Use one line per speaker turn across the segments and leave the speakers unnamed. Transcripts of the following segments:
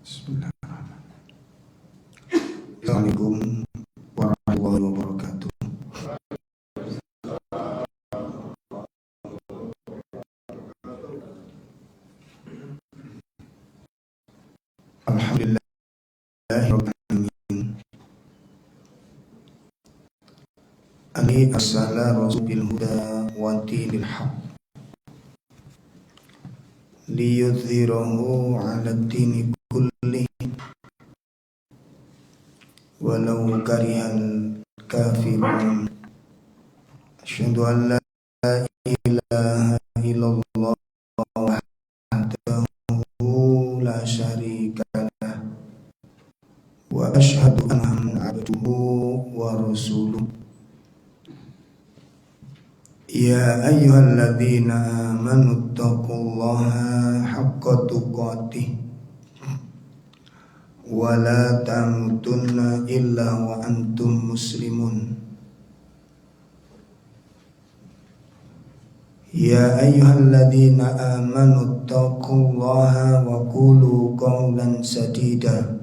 Bismillahirrahmanirrahim. Assalamualaikum warahmatullahi wabarakatuh. Alhamdulillahirabbil alamin. Ani as-salatu bil huda wa dinil haqq. Liyudhhirahu 'ala ad-dini kulli walau karihal kafirun. Asyhadu an la ilaha illallah wahdahu la syarika lah wa asyhadu anna Muhammadan abduhu wa rasuluh. Ya ayyuhalladzina amanu taqullaha haqqa tuqatih wa la tamutunna illa wa antum muslimun. Ya ayyuhalladzina amanu taqullaha wa qulu qawlan sadida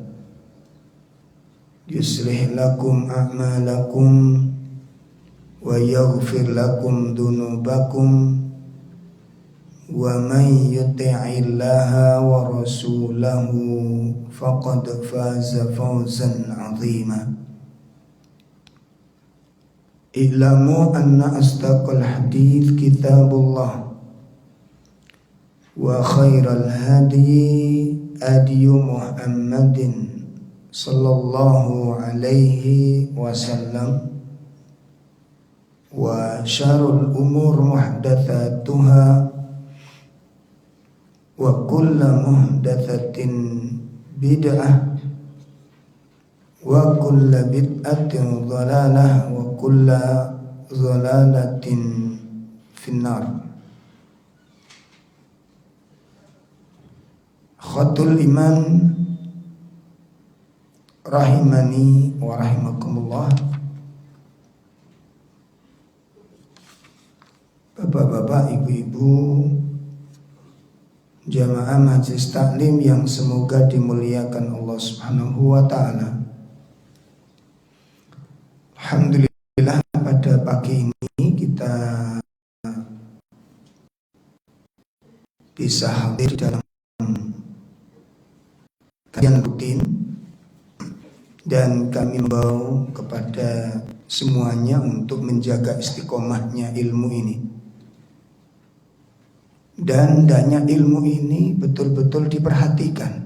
yuslih lakum a'malakum wa yaghfir lakum dunubakum wa man yuti'illaha wa rasulahu faqad faza fawzan 'azima. I'lamu anna asdaqal hadits kitabullah wa khairal hadi hadiyu Muhammadin sallallahu alaihi wasallam wa syarrul umur muhdatsatuha wa kullu muhdatsatin bid'ah wa kullu bid'atin dhalalah wa kullu dhalalatin finnar. Khatul iman rahimani wa rahimakumullah. Bapak-bapak, ibu-ibu, jamaah majelis taklim yang semoga dimuliakan Allah Subhanahu wa taala. Alhamdulillah, pada pagi ini kita bisa hadir dalam kajian rutin dan kami membawa kepada semuanya untuk menjaga istiqomahnya ilmu ini. Dan hendaknya ilmu ini betul-betul diperhatikan.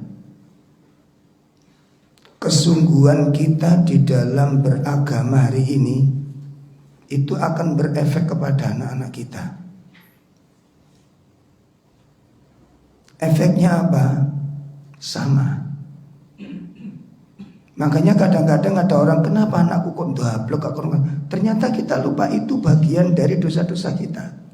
Kesungguhan kita di dalam beragama hari ini itu akan berefek kepada anak-anak kita. Efeknya apa? Sama. Makanya kadang-kadang ada orang, kenapa anakku kok ndablek? Ternyata kita lupa itu bagian dari dosa-dosa kita.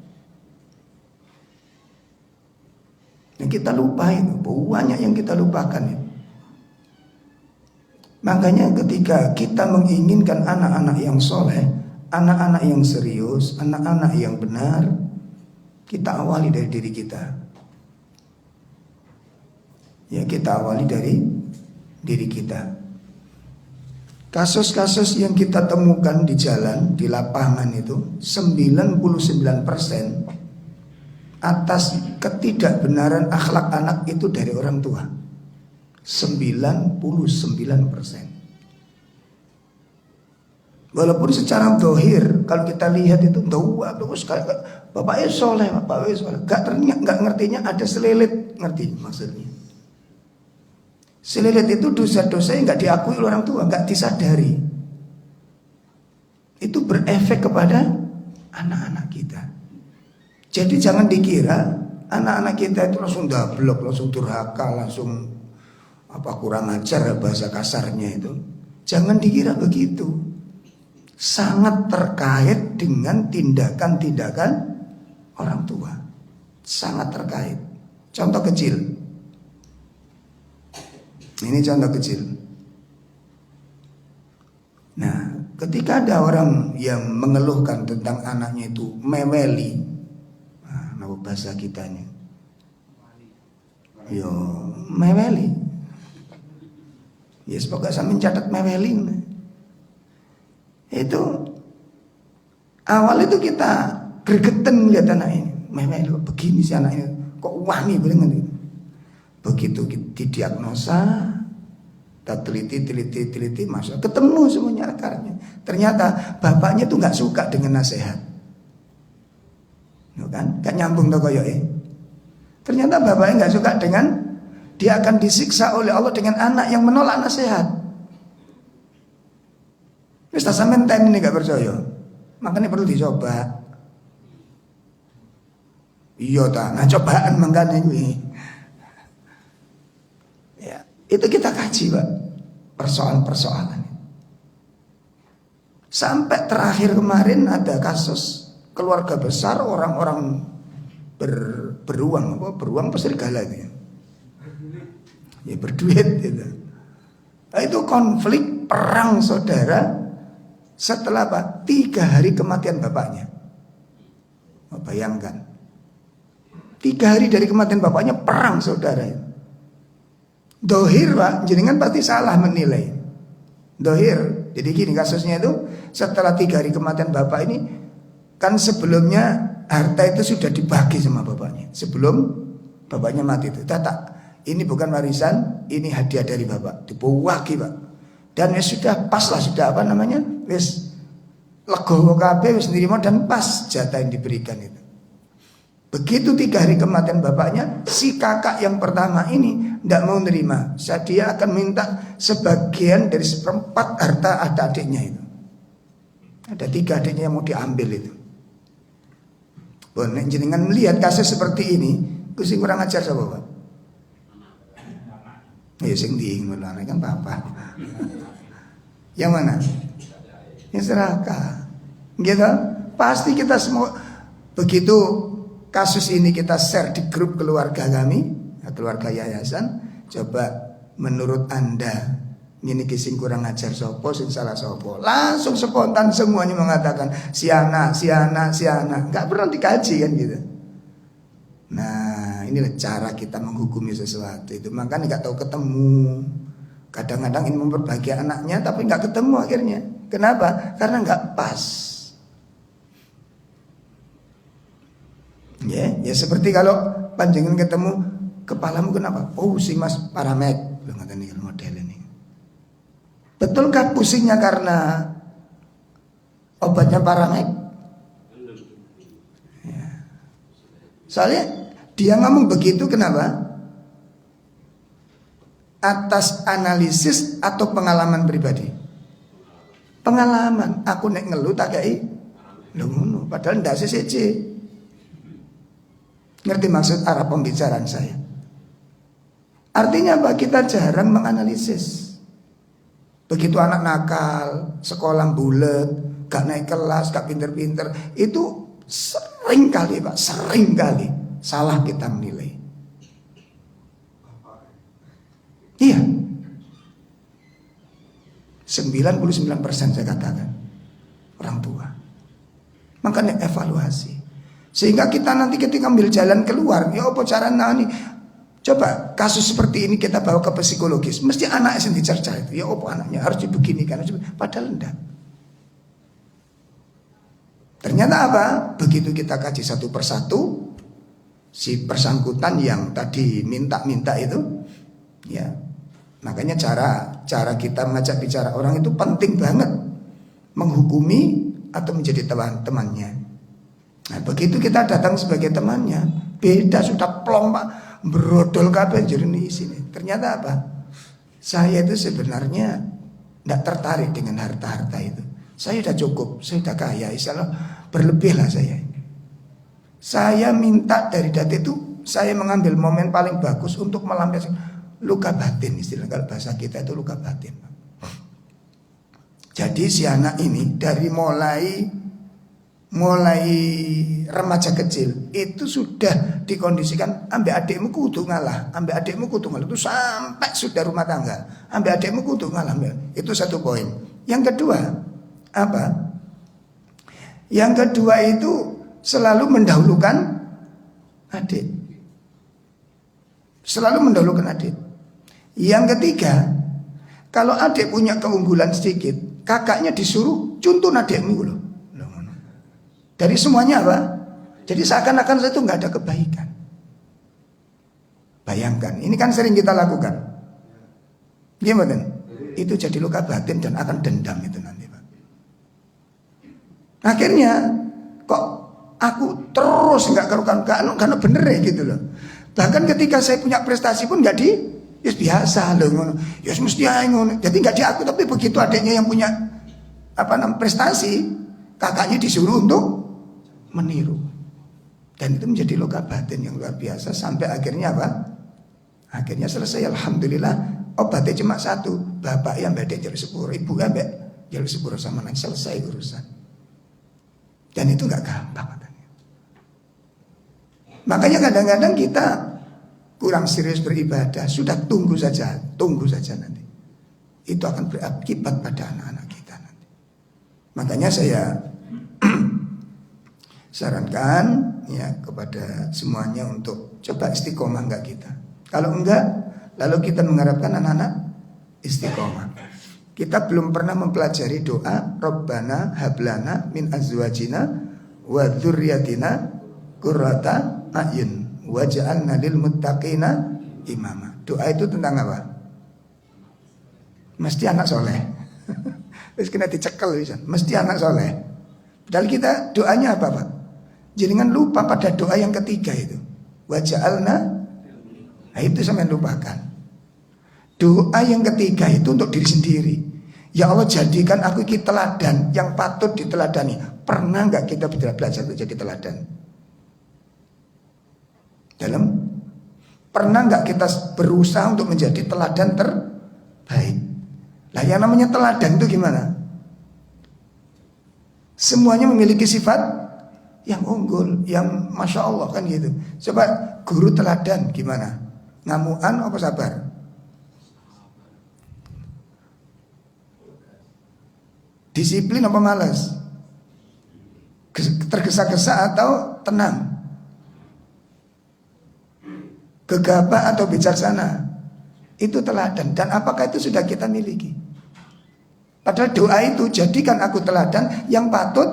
Yang kita lupa itu, banyak yang kita lupakan itu. Makanya ketika kita menginginkan anak-anak yang soleh, anak-anak yang serius, anak-anak yang benar, kita awali dari diri kita. Ya, kita awali dari diri kita. Kasus-kasus yang kita temukan di jalan, di lapangan itu 99% atas ketidakbenaran akhlak anak itu dari orang tua. 99%. Walaupun secara dohir kalau kita lihat itu bagus, bapaknya soleh, bapaknya soleh, gak ngertinya ada selilit, ngerti maksudnya. Selilit itu dosa-dosa yang gak diakui oleh orang tua, gak disadari. Itu berefek kepada anak-anak kita. Jadi jangan dikira anak-anak kita itu langsung dablek, langsung durhaka, langsung kurang ajar bahasa kasarnya itu. Jangan dikira begitu. Sangat terkait dengan tindakan-tindakan orang tua. Sangat terkait. Contoh kecil. Ini contoh kecil. Nah, ketika ada orang yang mengeluhkan tentang anaknya itu meweli, nama bahasa kitanya, yo meweli, Yes, pokoknya sampean catat mewelin. Itu awal itu kita gregetan lihat anak ini. Mewel begini sih anak ini. Kok wani banget ini. Begitu didiagnosa, kita teliti, masuk ketemu semuanya akarnya. Ternyata bapaknya tuh nggak suka dengan nasihat. Kan? Gak nyambung tuh koyoke. Ternyata bapaknya nggak suka dengan dia akan disiksa oleh Allah dengan anak yang menolak nasihat. Wis ta sampean ini gak percaya. Makanya perlu dicoba. Iya ta, nah cobaan mangkane kuwi. Ya, itu kita kaji, Pak. Persoalan-persoalan. Sampai terakhir kemarin ada kasus keluarga besar orang-orang beruang peserigala itu ya. Ya berduit gitu. Nah, itu konflik perang saudara setelah Pak 3 hari kematian bapaknya. Oh, bayangkan 3 hari dari kematian bapaknya perang saudara. Dohir Pak, jenengan pasti salah menilai. Dohir, jadi gini kasusnya itu setelah 3 hari kematian bapak ini kan sebelumnya harta itu sudah dibagi sama bapaknya. Sebelum bapaknya mati itu, ini bukan warisan, ini hadiah dari bapak. Dibuwaki Pak. Dan ya sudah pas lah, sudah apa namanya, wis legowo kabeh wis nrimo dan pas jatah yang diberikan itu. Begitu 3 hari kematian bapaknya, si kakak yang pertama ini tidak mau nerima. Dia akan minta sebagian dari 1/4 harta ada adiknya itu. Ada 3 adiknya yang mau diambil itu. Bon, jenengan melihat kasus seperti ini, kuwi kurang ajar sapa, Pak? Ya sing diingun kan papa. Yang mana? Yang serakah. Gitu. Pasti kita semua begitu kasus ini kita share di grup keluarga kami, keluarga yayasan. Coba menurut Anda ini sing kurang ajar sopo, sing salah sopo. Langsung spontan semuanya mengatakan si anak. Gak pernah dikaji kan gitu. Nah inilah cara kita menghukumi sesuatu itu. Makanya gak tahu ketemu. Kadang-kadang ingin memperbaiki anaknya tapi gak ketemu akhirnya. Kenapa? Karena gak pas. Ya seperti kalau panjenengan ketemu, kepalamu kenapa? Pusing mas, paramek. Belum ada nih model ini. Betulkah pusingnya karena obatnya paramek? Ya. Soalnya dia ngomong begitu kenapa? Atas analisis atau pengalaman pribadi? Pengalaman. Aku nek ngeluh tak kei lho ngono, padahal ndak sesece. Ngerti maksud arah pembicaraan saya? Artinya apa? Kita jarang menganalisis. Begitu anak nakal, sekolah bulet, gak naik kelas, gak pinter-pinter, itu sering kali Pak, sering kali salah kita menilai. Iya, 99% saya katakan orang tua. Makanya evaluasi. Sehingga kita nanti ketika ambil jalan keluar, ya apa cara nani? Coba kasus seperti ini kita bawa ke psikologis, mesti anak yang dicerca itu. Ya apa anaknya harus dibeginikan, padahal enggak. Ternyata apa? Begitu kita kaji satu persatu, si bersangkutan yang tadi minta itu, ya makanya cara kita mengajak bicara orang itu penting banget, menghukumi atau menjadi temannya. Nah begitu kita datang sebagai temannya, beda sudah plong Pak, brodol kabeh jernih sini. Ternyata apa? Saya itu sebenarnya tidak tertarik dengan harta-harta itu. Saya sudah cukup, saya sudah kaya, insyaallah berlebih lah saya. Saya minta dari dati itu, saya mengambil momen paling bagus untuk melampiaskan luka batin, istilah kalau bahasa kita itu luka batin. Jadi si anak ini dari mulai remaja kecil itu sudah dikondisikan ambek adikmu kudu ngalah, itu sampai sudah rumah tangga, ambek adikmu kudu ngalah. Itu satu poin. Yang kedua apa? Yang kedua itu selalu mendahulukan adik. Selalu mendahulukan adik. Yang ketiga, Kalau adik punya keunggulan sedikit, kakaknya disuruh contoh adikmu loh. Dari semuanya apa? Jadi seakan-akan saya itu nggak ada kebaikan. Bayangkan, ini kan sering kita lakukan. Gimana? Itu jadi luka batin dan akan dendam itu nanti, Pak. Akhirnya kok aku terus nggak karena bener ya gitu loh. Bahkan ketika saya punya prestasi pun nggak ya biasa loh, ya mesti ngono. Jadi nggak diakui, tapi begitu adiknya yang punya prestasi, kakaknya disuruh untuk meniru. Dan itu menjadi luka batin yang luar biasa sampai akhirnya apa? Akhirnya selesai, alhamdulillah. Obatnya cuma satu, bapak yang badai jalur sepuro, ibu yang jalur sepuro sama lain, selesai urusan. Dan itu nggak gampang katanya. Makanya kadang-kadang kita kurang serius beribadah, sudah tunggu saja nanti. Itu akan berakibat pada anak-anak kita nanti. Makanya saya sarankan ya kepada semuanya untuk coba istiqomah enggak kita. Kalau enggak, lalu kita mengharapkan anak-anak istiqomah. Kita belum pernah mempelajari doa Rabbana hablana min azwajina wa dzurriyyatina qurrata a'yun waj'alna lil muttaqina imama. Doa itu tentang apa? Mesti anak soleh. Terus kena dicekel bisa. Mesti anak soleh. Padahal kita doanya apa, Pak? Jangan lupa pada doa yang ketiga itu. Waj'alna. Nah, itu sampai lupakan. Doa yang ketiga itu untuk diri sendiri. Ya Allah, jadikan aku ini teladan yang patut diteladani. Pernah nggak kita belajar untuk jadi teladan? Pernah nggak kita berusaha untuk menjadi teladan terbaik? Lah yang namanya teladan itu gimana? Semuanya memiliki sifat yang unggul, yang masya Allah kan gitu. Coba guru teladan gimana? Ngamuan apa sabar? Disiplin apa malas? Tergesa-gesa atau tenang? Gegabah atau bijaksana? Itu teladan. Dan apakah itu sudah kita miliki? Padahal doa itu, jadikan aku teladan yang patut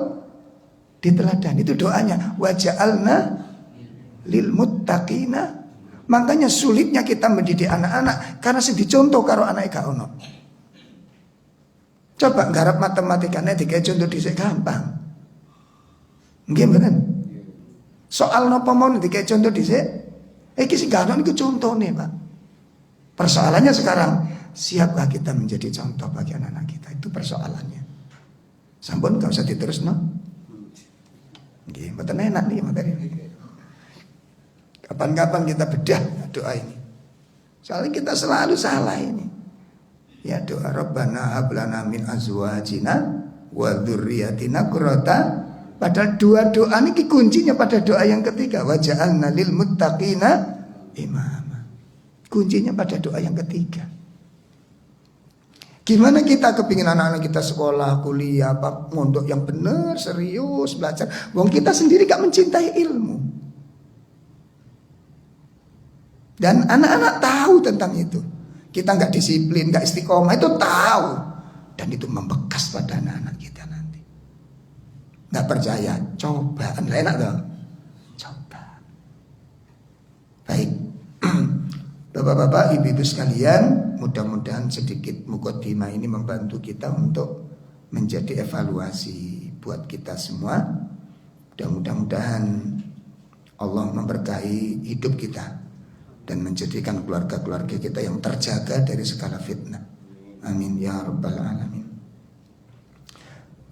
diteladan. Itu doanya. Waja'alna lil muttaqina. Makanya sulitnya kita mendidik anak-anak karena sing dicontoh karo anak gak ono. Coba nggarap matematikanya dikae contoh dhisik gampang. Nggih mboten? Soal napa mau dikae contoh dhisik? Iki sing gak ono niku contone, Pak. Persoalannya sekarang, siapkah kita menjadi contoh bagi anak-anak kita? Itu persoalannya. Sampun gak usah diterusno. Nggih, mboten enak nih materi. Kapan-kapan kita bedah doa ini. Soalnya kita selalu salah ini. Ya doa Rabbana hablana min azwajina wa dzurriyyatina qurrata. Padahal dua doa ini kuncinya pada doa yang ketiga. Waja'alna lil muttaqina imama. Kuncinya pada doa yang ketiga. Gimana kita kepingin anak-anak kita sekolah, kuliah, mondok yang benar, serius, belajar. Wong kita sendiri gak mencintai ilmu. Dan anak-anak tahu tentang itu. Kita nggak disiplin, nggak istiqomah, itu tahu. Dan itu membekas pada anak-anak kita nanti. Nggak percaya, coba. Enak dong. Coba. Baik. Bapak-bapak, ibu-ibu sekalian, mudah-mudahan sedikit mukadimah ini membantu kita untuk menjadi evaluasi buat kita semua. Dan mudah-mudahan Allah memberkahi hidup kita dan menjadikan keluarga-keluarga kita yang terjaga dari segala fitnah. Amin ya rabbal alamin.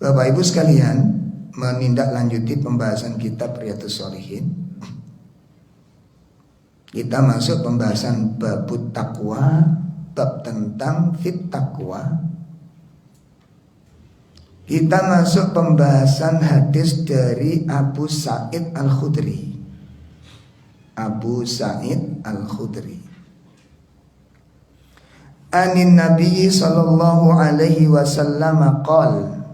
Bapak Ibu sekalian, menindaklanjuti pembahasan kitab Riyadhus Shalihin. Kita masuk pembahasan babut taqwa, bab tentang fit taqwa. Kita masuk pembahasan hadis dari Abu Sa'id Al-Khudri. Abu Sa'id Al-Khudri. Anin Nabi sallallahu alaihi wasallam qala.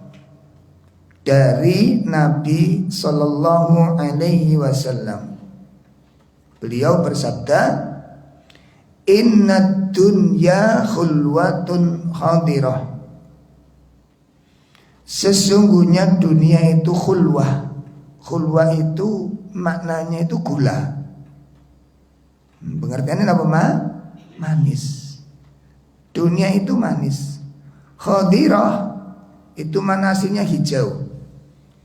Dari Nabi sallallahu alaihi wasallam. Beliau bersabda, "Inna dunya khulwatun khadirah. Sesungguhnya dunia itu khulwah. Khulwah itu maknanya itu gula. Pengertiannya apa, manis. Dunia itu manis. Khadirah itu mana aslinya hijau.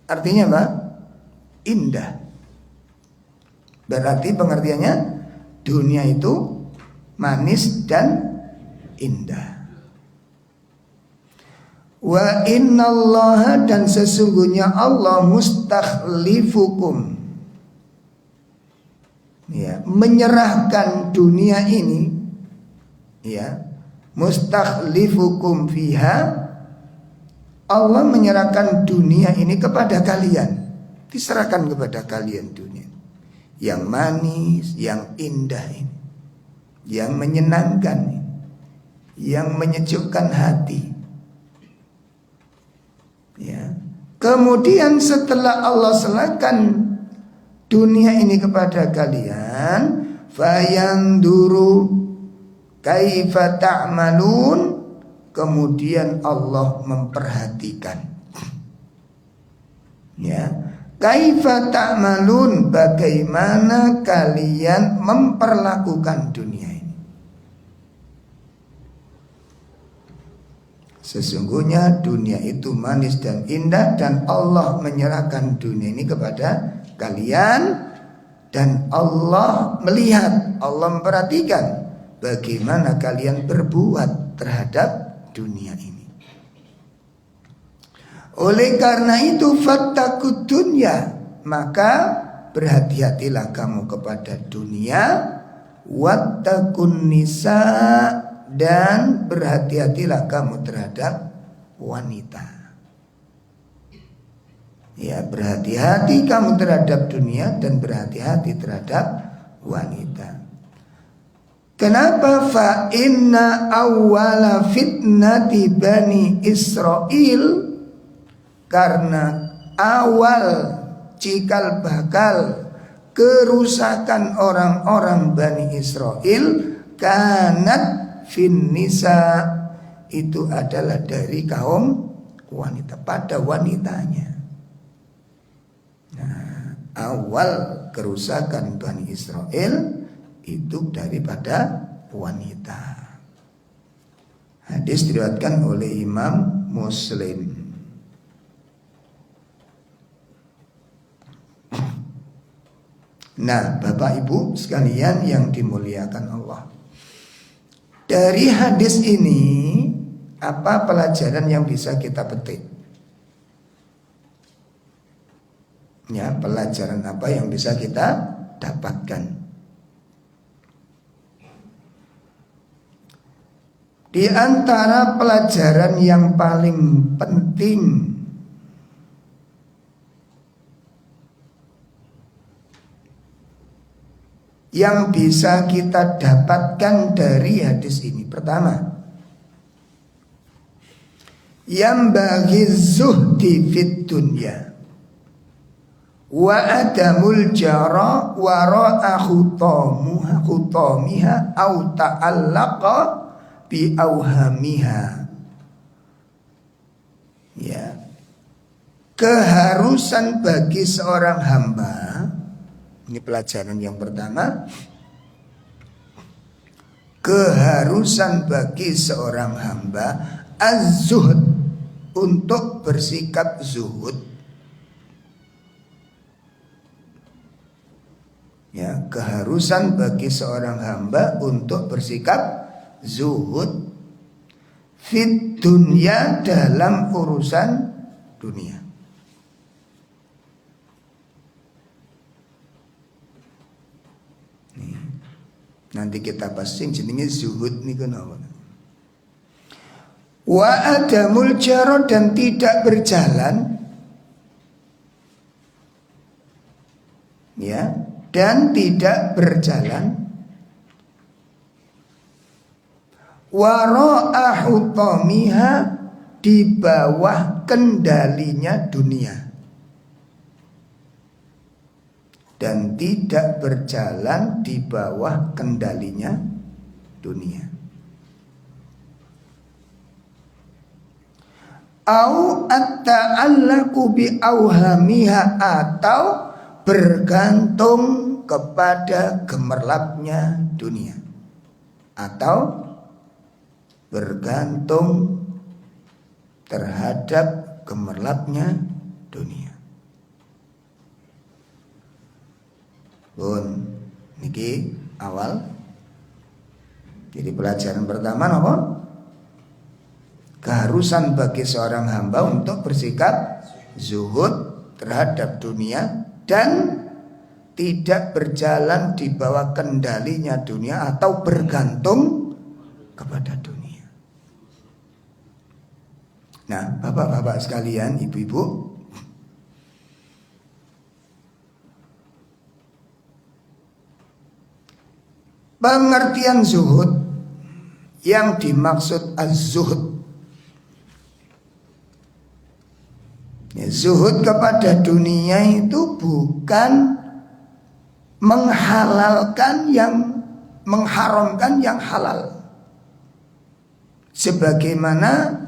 Artinya apa? Indah. Berarti pengertiannya dunia itu manis dan indah. Wa innallaha, dan sesungguhnya Allah mustakhlifukum, ya, menyerahkan dunia ini, ya, mustakhlifukum fiha, Allah menyerahkan dunia ini kepada kalian, diserahkan kepada kalian dunia yang manis, yang indah ini, yang menyenangkan ini, yang menyejukkan hati. Ya. Kemudian setelah Allah serahkan dunia ini kepada kalian, fayanduru kaifa ta'malun, kemudian Allah memperhatikan, ya, kaifa ta'malun, bagaimana kalian memperlakukan dunia ini. Sesungguhnya dunia itu manis dan indah, dan Allah menyerahkan dunia ini kepada kalian, dan Allah melihat, Allah memperhatikan bagaimana kalian berbuat terhadap dunia ini. Oleh karena itu fattaqud dunya, maka berhati-hatilah kamu kepada dunia, wattaqun nisa, dan berhati-hatilah kamu terhadap wanita. Ya, berhati-hati kamu terhadap dunia dan berhati-hati terhadap wanita. Kenapa? Fa inna awwala fitnati bani Israel, karena awal cikal bakal kerusakan orang-orang Bani Israel kanat fin nisa, itu adalah dari kaum wanita, pada wanitanya. Nah, awal kerusakan Bani Israel itu daripada wanita. Hadis diriwayatkan oleh Imam Muslim. Nah, Bapak Ibu sekalian yang dimuliakan Allah, dari hadis ini apa pelajaran yang bisa kita petik? Ya, pelajaran apa yang bisa kita dapatkan? Di antara pelajaran yang paling penting yang bisa kita dapatkan dari hadis ini, pertama, yang bagi zuhdi fid dunya wa adamul jara wara'a khutamiha au ta'allaqa bi auhamiha. Ya, keharusan bagi seorang hamba, ini pelajaran yang pertama, keharusan bagi seorang hamba az-zuhud, untuk bersikap zuhud. Ya, keharusan bagi seorang hamba untuk bersikap zuhud fit dunya, dalam urusan dunia. Nanti kita bahas sing jenenge zuhud niku napa. Wa adamul jaro, dan tidak berjalan, ya, dan tidak berjalan, wara'ahu tamiha, di bawah kendalinya dunia, dan tidak berjalan di bawah kendalinya dunia. au at-ta'allaqu bi auhamiha, atau bergantung kepada gemerlapnya dunia, atau bergantung terhadap gemerlapnya dunia. Pun niki awal. Jadi pelajaran pertama apa? Keharusan bagi seorang hamba untuk bersikap zuhud terhadap dunia dan tidak berjalan di bawah kendalinya dunia atau bergantung kepada dunia. Nah, bapak-bapak sekalian, ibu-ibu, pengertian zuhud yang dimaksud az-zuhud, ya, zuhud kepada dunia itu bukan menghalalkan mengharamkan yang halal, sebagaimana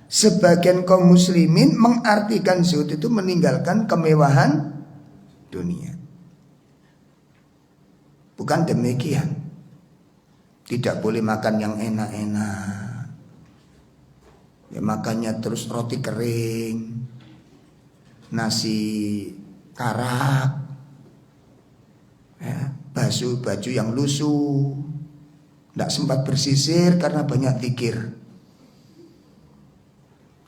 sebagian kaum muslimin mengartikan zuhud itu meninggalkan kemewahan dunia. Bukan demikian. Tidak boleh makan yang enak-enak, ya, makannya terus roti kering, nasi karak, ya, baju yang lusuh, tidak sempat bersisir karena banyak zikir.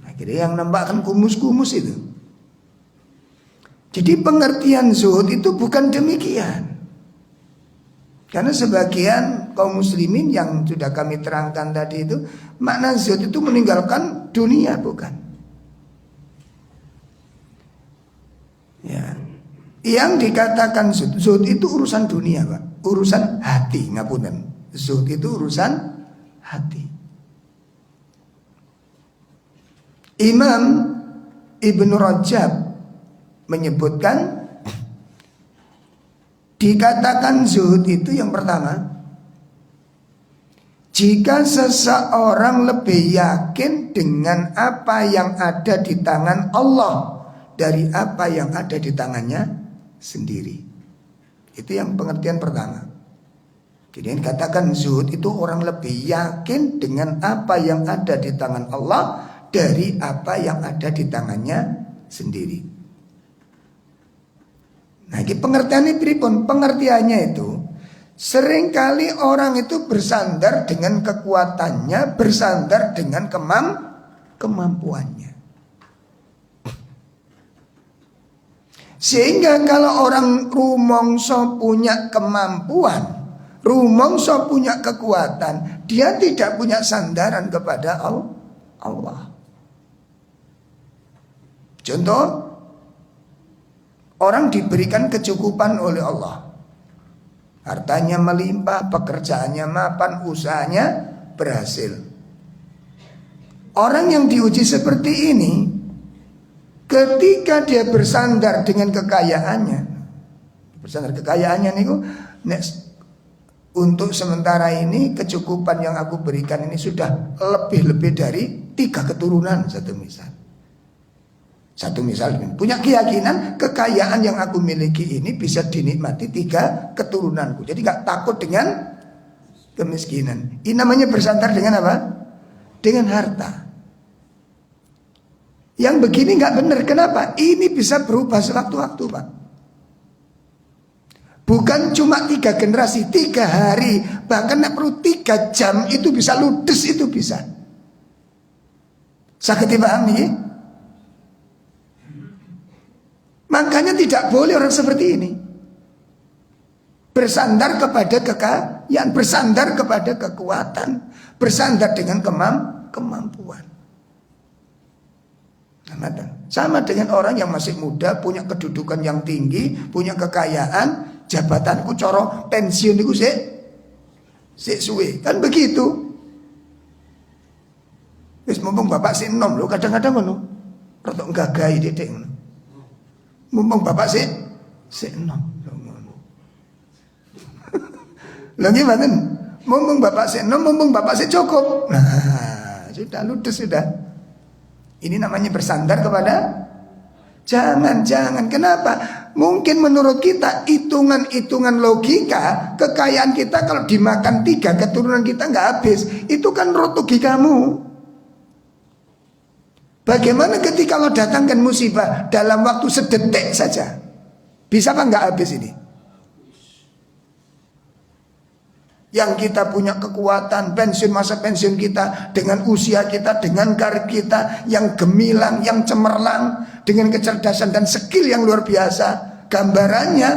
Akhirnya yang nampak kan kumus-kumus itu. Jadi pengertian zuhud itu bukan demikian. Karena sebagian kaum muslimin yang sudah kami terangkan tadi itu, makna zuhud itu meninggalkan dunia, bukan. Ya. Yang dikatakan zuhud itu urusan dunia, Pak. Urusan hati, ngapunten. Zuhud itu urusan hati. Imam Ibnu Rajab menyebutkan, dikatakan zuhud itu yang pertama, jika seseorang lebih yakin dengan apa yang ada di tangan Allah dari apa yang ada di tangannya sendiri. Itu yang pengertian pertama. Jadi katakan zuhud itu orang lebih yakin dengan apa yang ada di tangan Allah dari apa yang ada di tangannya sendiri. Nah, ini pengertiannya pripun? Pengertiannya itu seringkali orang itu bersandar dengan kekuatannya, bersandar dengan kemampuannya. Sehingga kalau orang rumongso punya kemampuan, rumongso punya kekuatan, dia tidak punya sandaran kepada Allah. Contoh, orang diberikan kecukupan oleh Allah, hartanya melimpah, pekerjaannya mapan, usahanya berhasil. Orang yang diuji seperti ini, ketika dia bersandar dengan kekayaannya, niku, untuk sementara ini kecukupan yang aku berikan ini sudah lebih dari 3 keturunan, satu misal punya keyakinan kekayaan yang aku miliki ini bisa dinikmati 3 keturunanku. Jadi gak takut dengan kemiskinan. Ini namanya bersandar dengan apa? Dengan harta. Yang begini gak benar. Kenapa? Ini bisa berubah sewaktu-waktu, Pak. Bukan cuma 3 generasi, 3 hari, bahkan gak perlu 3 jam itu bisa ludes, itu bisa. Sakit dipahami ya? Makanya tidak boleh orang seperti ini bersandar kepada kekayaan, bersandar kepada kekuatan, bersandar dengan kemampuan. Sama dengan orang yang masih muda, punya kedudukan yang tinggi, punya kekayaan, jabatanku coro pensiun itu sik suwe, kan begitu. Wis mumpung bapak sik enom lho, kadang-kadang ngono. Rotok gagahi dedek ngono. Mumpung bapak sik enom. Lho gimana? Mumpung bapak sik enom, mumpung bapak sik cukup. Nah, sudah ludes sudah. Ini namanya bersandar kepada jangan. Kenapa? Mungkin menurut kita hitungan logika, kekayaan kita kalau dimakan 3 keturunan kita nggak habis. Itu kan menurut logikamu. Bagaimana ketika lo datangkan musibah dalam waktu sedetik saja? Bisa apa nggak habis ini? Yang kita punya kekuatan, masa pensiun kita, dengan usia kita, dengan karir kita yang gemilang, yang cemerlang, dengan kecerdasan dan skill yang luar biasa. Gambarannya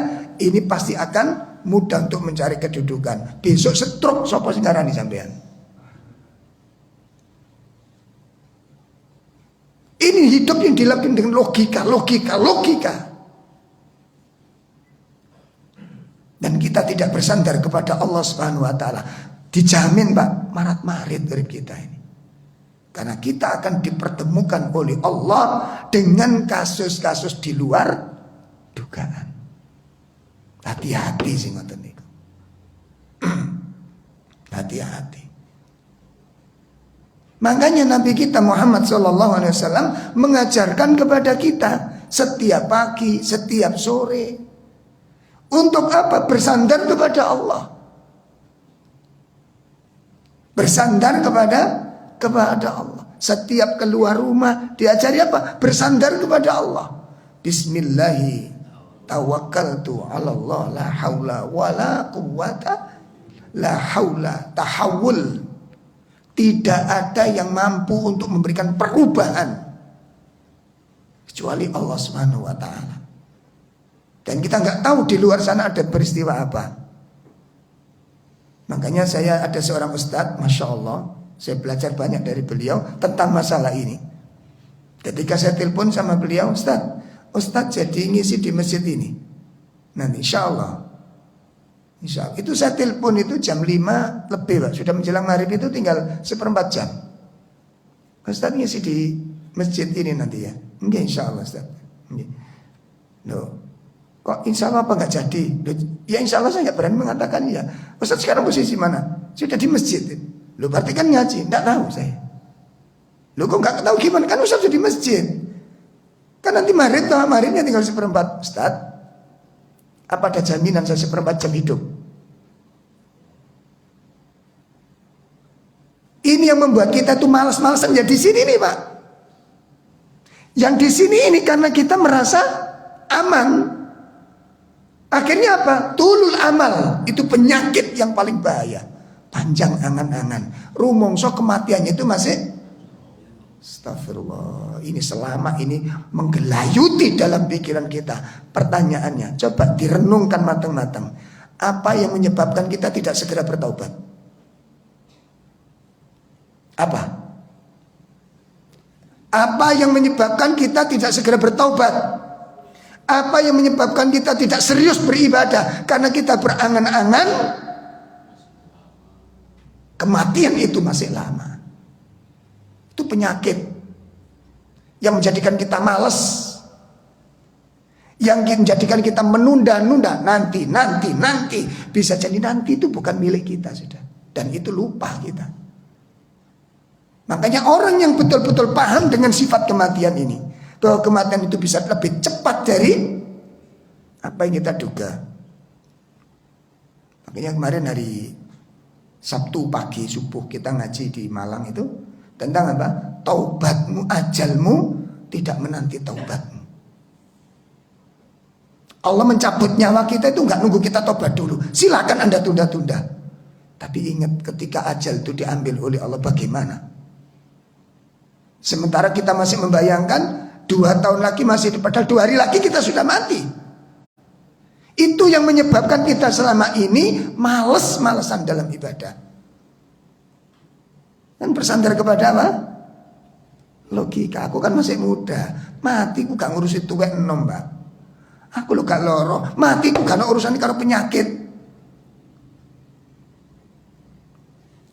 ini pasti akan mudah untuk mencari kedudukan. Besok stroke sapa sing ngarani sampean. Ini hidup yang dilakukan dengan logika. Dan kita tidak bersandar kepada Allah Subhanahu wa taala. Dijamin Pak, marat-marit dari kita ini. Karena kita akan dipertemukan oleh Allah dengan kasus-kasus di luar dugaan. Hati-hati sing ngoten niku. Hati-hati. Makanya Nabi kita Muhammad SAW mengajarkan kepada kita setiap pagi, setiap sore. Untuk apa? Bersandar kepada Allah. Bersandar kepada Allah. Setiap keluar rumah diajari apa? Bersandar kepada Allah. Bismillahi tawakkaltu 'ala Allah la haula wala quwwata la haula tahawul. Tidak ada yang mampu untuk memberikan perubahan kecuali Allah Subhanahu wa taala. Dan kita nggak tahu di luar sana ada peristiwa apa. Makanya saya ada seorang ustadz, Masya Allah, saya belajar banyak dari beliau tentang masalah ini. Ketika saya telepon sama beliau, Ustadz jadi ngisi di masjid ini. Nanti insya Allah. Itu saya telepon itu jam 5 lebih Pak. Sudah menjelang maghrib itu tinggal 1/4 jam. Ustadz ngisi di masjid ini nanti ya. Enggak insya Allah Ustadz. Loh, kok insya Allah apa nggak jadi? Ya insya Allah saya nggak berani mengatakan ya. Ustadz sekarang posisi mana? Sudah di masjid. Loh berarti kan ngaji? Nggak tahu saya. Loh kok nggak tahu gimana? Kan Ustadz sudah di masjid. Kan nanti maghribnya tinggal 1/4. Ustadz, apa ada jaminan saya 1/4 jam hidup? Ini yang membuat kita tuh malas-malasan ya di sini nih Pak. Yang di sini ini karena kita merasa aman. Akhirnya apa? Tulul amal. Itu penyakit yang paling bahaya. Panjang angan-angan. Rumongso kematiannya itu masih astagfirullah. Ini selama ini menggelayuti dalam pikiran kita. Pertanyaannya, coba direnungkan matang-matang. Apa yang menyebabkan kita tidak segera bertaubat? Apa? Apa yang menyebabkan kita tidak segera bertaubat? Apa yang menyebabkan kita tidak serius beribadah? Karena kita berangan-angan kematian itu masih lama. Itu penyakit yang menjadikan kita malas, yang menjadikan kita menunda-nunda. Nanti. Bisa jadi nanti itu bukan milik kita sudah. Dan itu lupa kita. Makanya orang yang betul-betul paham dengan sifat kematian ini, bahwa kematian itu bisa lebih cepat dari apa yang kita duga. Makanya kemarin hari Sabtu pagi subuh kita ngaji di Malang itu tentang apa? Taubatmu, ajalmu tidak menanti taubatmu. Allah mencabut nyawa kita itu nggak nunggu kita taubat dulu. Silakan Anda tunda-tunda. Tapi ingat ketika ajal itu diambil oleh Allah bagaimana? Sementara kita masih membayangkan 2 tahun lagi masih, padahal 2 hari lagi kita sudah mati. Itu yang menyebabkan kita selama ini males-malesan dalam ibadah. Dan bersandar kepada apa? Logika. Aku kan masih muda. Mati aku gak ngurusi tuwek enom Mbak. Aku lu gak loro. Mati aku gak urusan karo penyakit.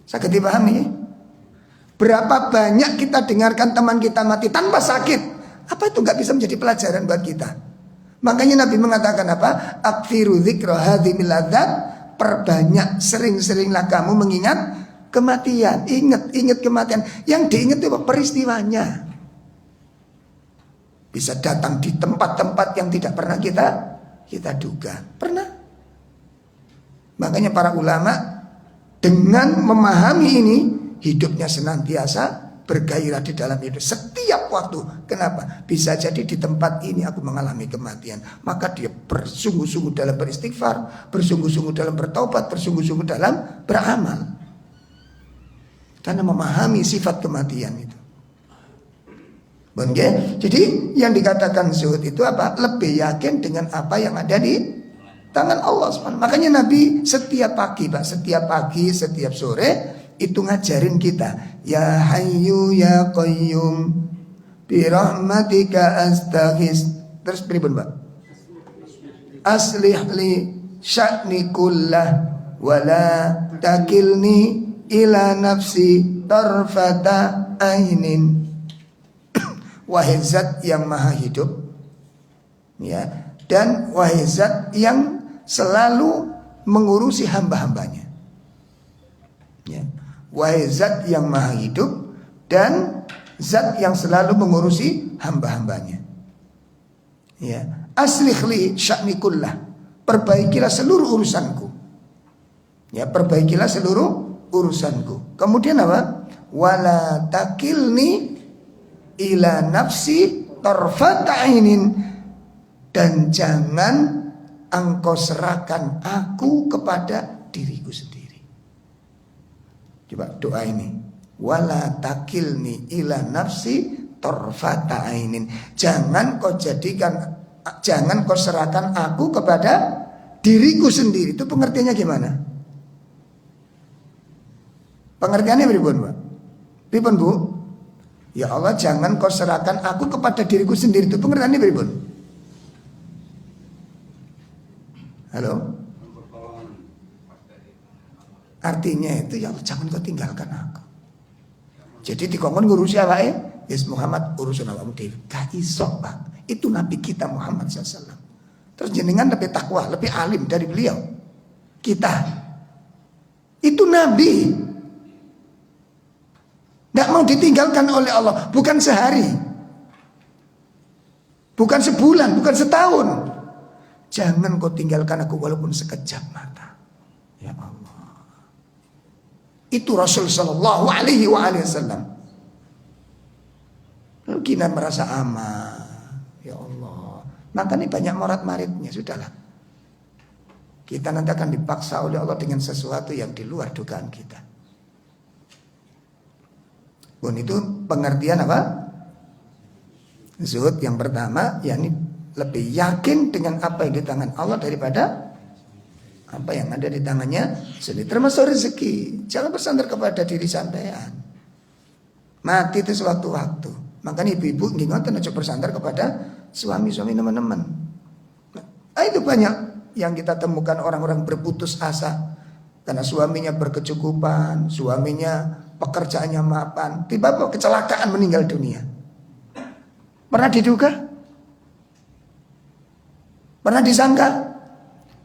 Saged dipahami? Berapa banyak kita dengarkan teman kita mati tanpa sakit. Apa itu gak bisa menjadi pelajaran buat kita? Makanya Nabi mengatakan apa? Akfiru dzikra hadhimil ladzat. Perbanyak, sering-seringlah kamu mengingat kematian. Ingat kematian. Yang diingat itu peristiwanya. Bisa datang di tempat-tempat yang tidak pernah kita duga. Pernah. Makanya para ulama dengan memahami ini, hidupnya senantiasa bergairah di dalam hidup setiap waktu. Kenapa? Bisa jadi di tempat ini aku mengalami kematian, maka dia bersungguh-sungguh dalam beristighfar, bersungguh-sungguh dalam bertaubat, bersungguh-sungguh dalam beramal, karena memahami sifat kematian itu. Okay? Jadi yang dikatakan zuhud itu apa? Lebih yakin dengan apa yang ada di tangan Allah SWT. Makanya Nabi setiap pagi, Pak, setiap sore itu ngajarin kita, ya hayyu ya qayyum bi rahmatika astaghis. Terus pripun, Pak? Aslih li sya'ni kullah wala takilni ila nafsi tarfata ainin. Wahai zat yang maha hidup, ya, dan wahai zat yang selalu mengurusi hamba-hambanya, ya. Wahai zat yang maha hidup dan zat yang selalu mengurusi hamba-hambanya, ya. Aslih li sya'ni kullah, perbaikilah seluruh urusanku, ya, perbaikilah seluruh urusanku. Kemudian apa? Wala takilni ila nafsi tarfata ainin, dan jangan engkau serahkan aku kepada diriku sendiri. Coba doa ini, wala takilni ila nafsi tarfata ainin, jangan kau serahkan aku kepada diriku sendiri. Itu pengertiannya gimana? Pengertiannya pripun, Pak? Pripun, Bu? Ya Allah, jangan kau serahkan aku kepada diriku sendiri. Itu pengertiannya pripun? Halo? Artinya itu, ya Allah, jangan kau tinggalkan aku. Jadi dikongkon ngurusi awake, yes Muhammad urusan awakmu dhewe. Gak iso, Pak. Itu Nabi kita Muhammad SAW. Terus jenengan lebih takwa, lebih alim dari beliau. Kita itu Nabi, tidak mau ditinggalkan oleh Allah. Bukan sehari, bukan sebulan, bukan setahun. Jangan kau tinggalkan aku walaupun sekejap mata. Ya Allah. Itu Rasul Sallallahu Alaihi Wasallam. Lalu kita merasa aman. Ya Allah. Makanya banyak morat-maritnya. Sudahlah. Kita nanti akan dipaksa oleh Allah dengan sesuatu yang di luar dugaan kita. Pun itu pengertian apa? Zuhud yang pertama, yakni lebih yakin dengan apa yang di tangan Allah daripada apa yang ada di tangannya sendiri. Termasuk rezeki. Jangan bersandar kepada diri sampean. Mati itu sewaktu-waktu. Makanya ibu-ibu ngoten aja bersandar kepada suami-suami teman-teman. Nah, itu banyak yang kita temukan orang-orang berputus asa karena suaminya berkecukupan, suaminya pekerjaannya mapan, tiba-tiba kecelakaan meninggal dunia. Pernah diduga? Pernah disangka?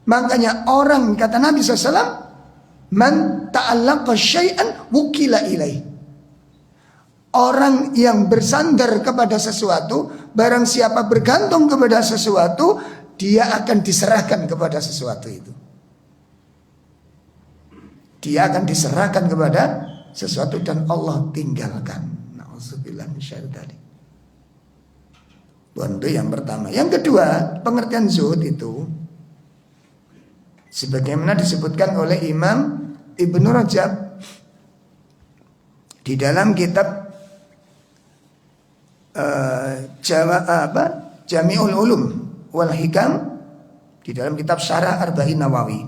Makanya orang, kata Nabi SAW, man ta'allaqa syai'an wukila ilaih. Orang yang bersandar kepada sesuatu, barang siapa bergantung kepada sesuatu, dia akan diserahkan kepada sesuatu itu. Dia akan diserahkan kepada sesuatu dan Allah tinggalkan. Na'udzubillah min syarri dzalik. Itu yang pertama. Yang kedua, pengertian zuhud itu sebagaimana disebutkan oleh Imam Ibnu Rajab di dalam kitab Jami'ul Ulum wal Hikam, di dalam kitab Syarah Arba'in Nawawi.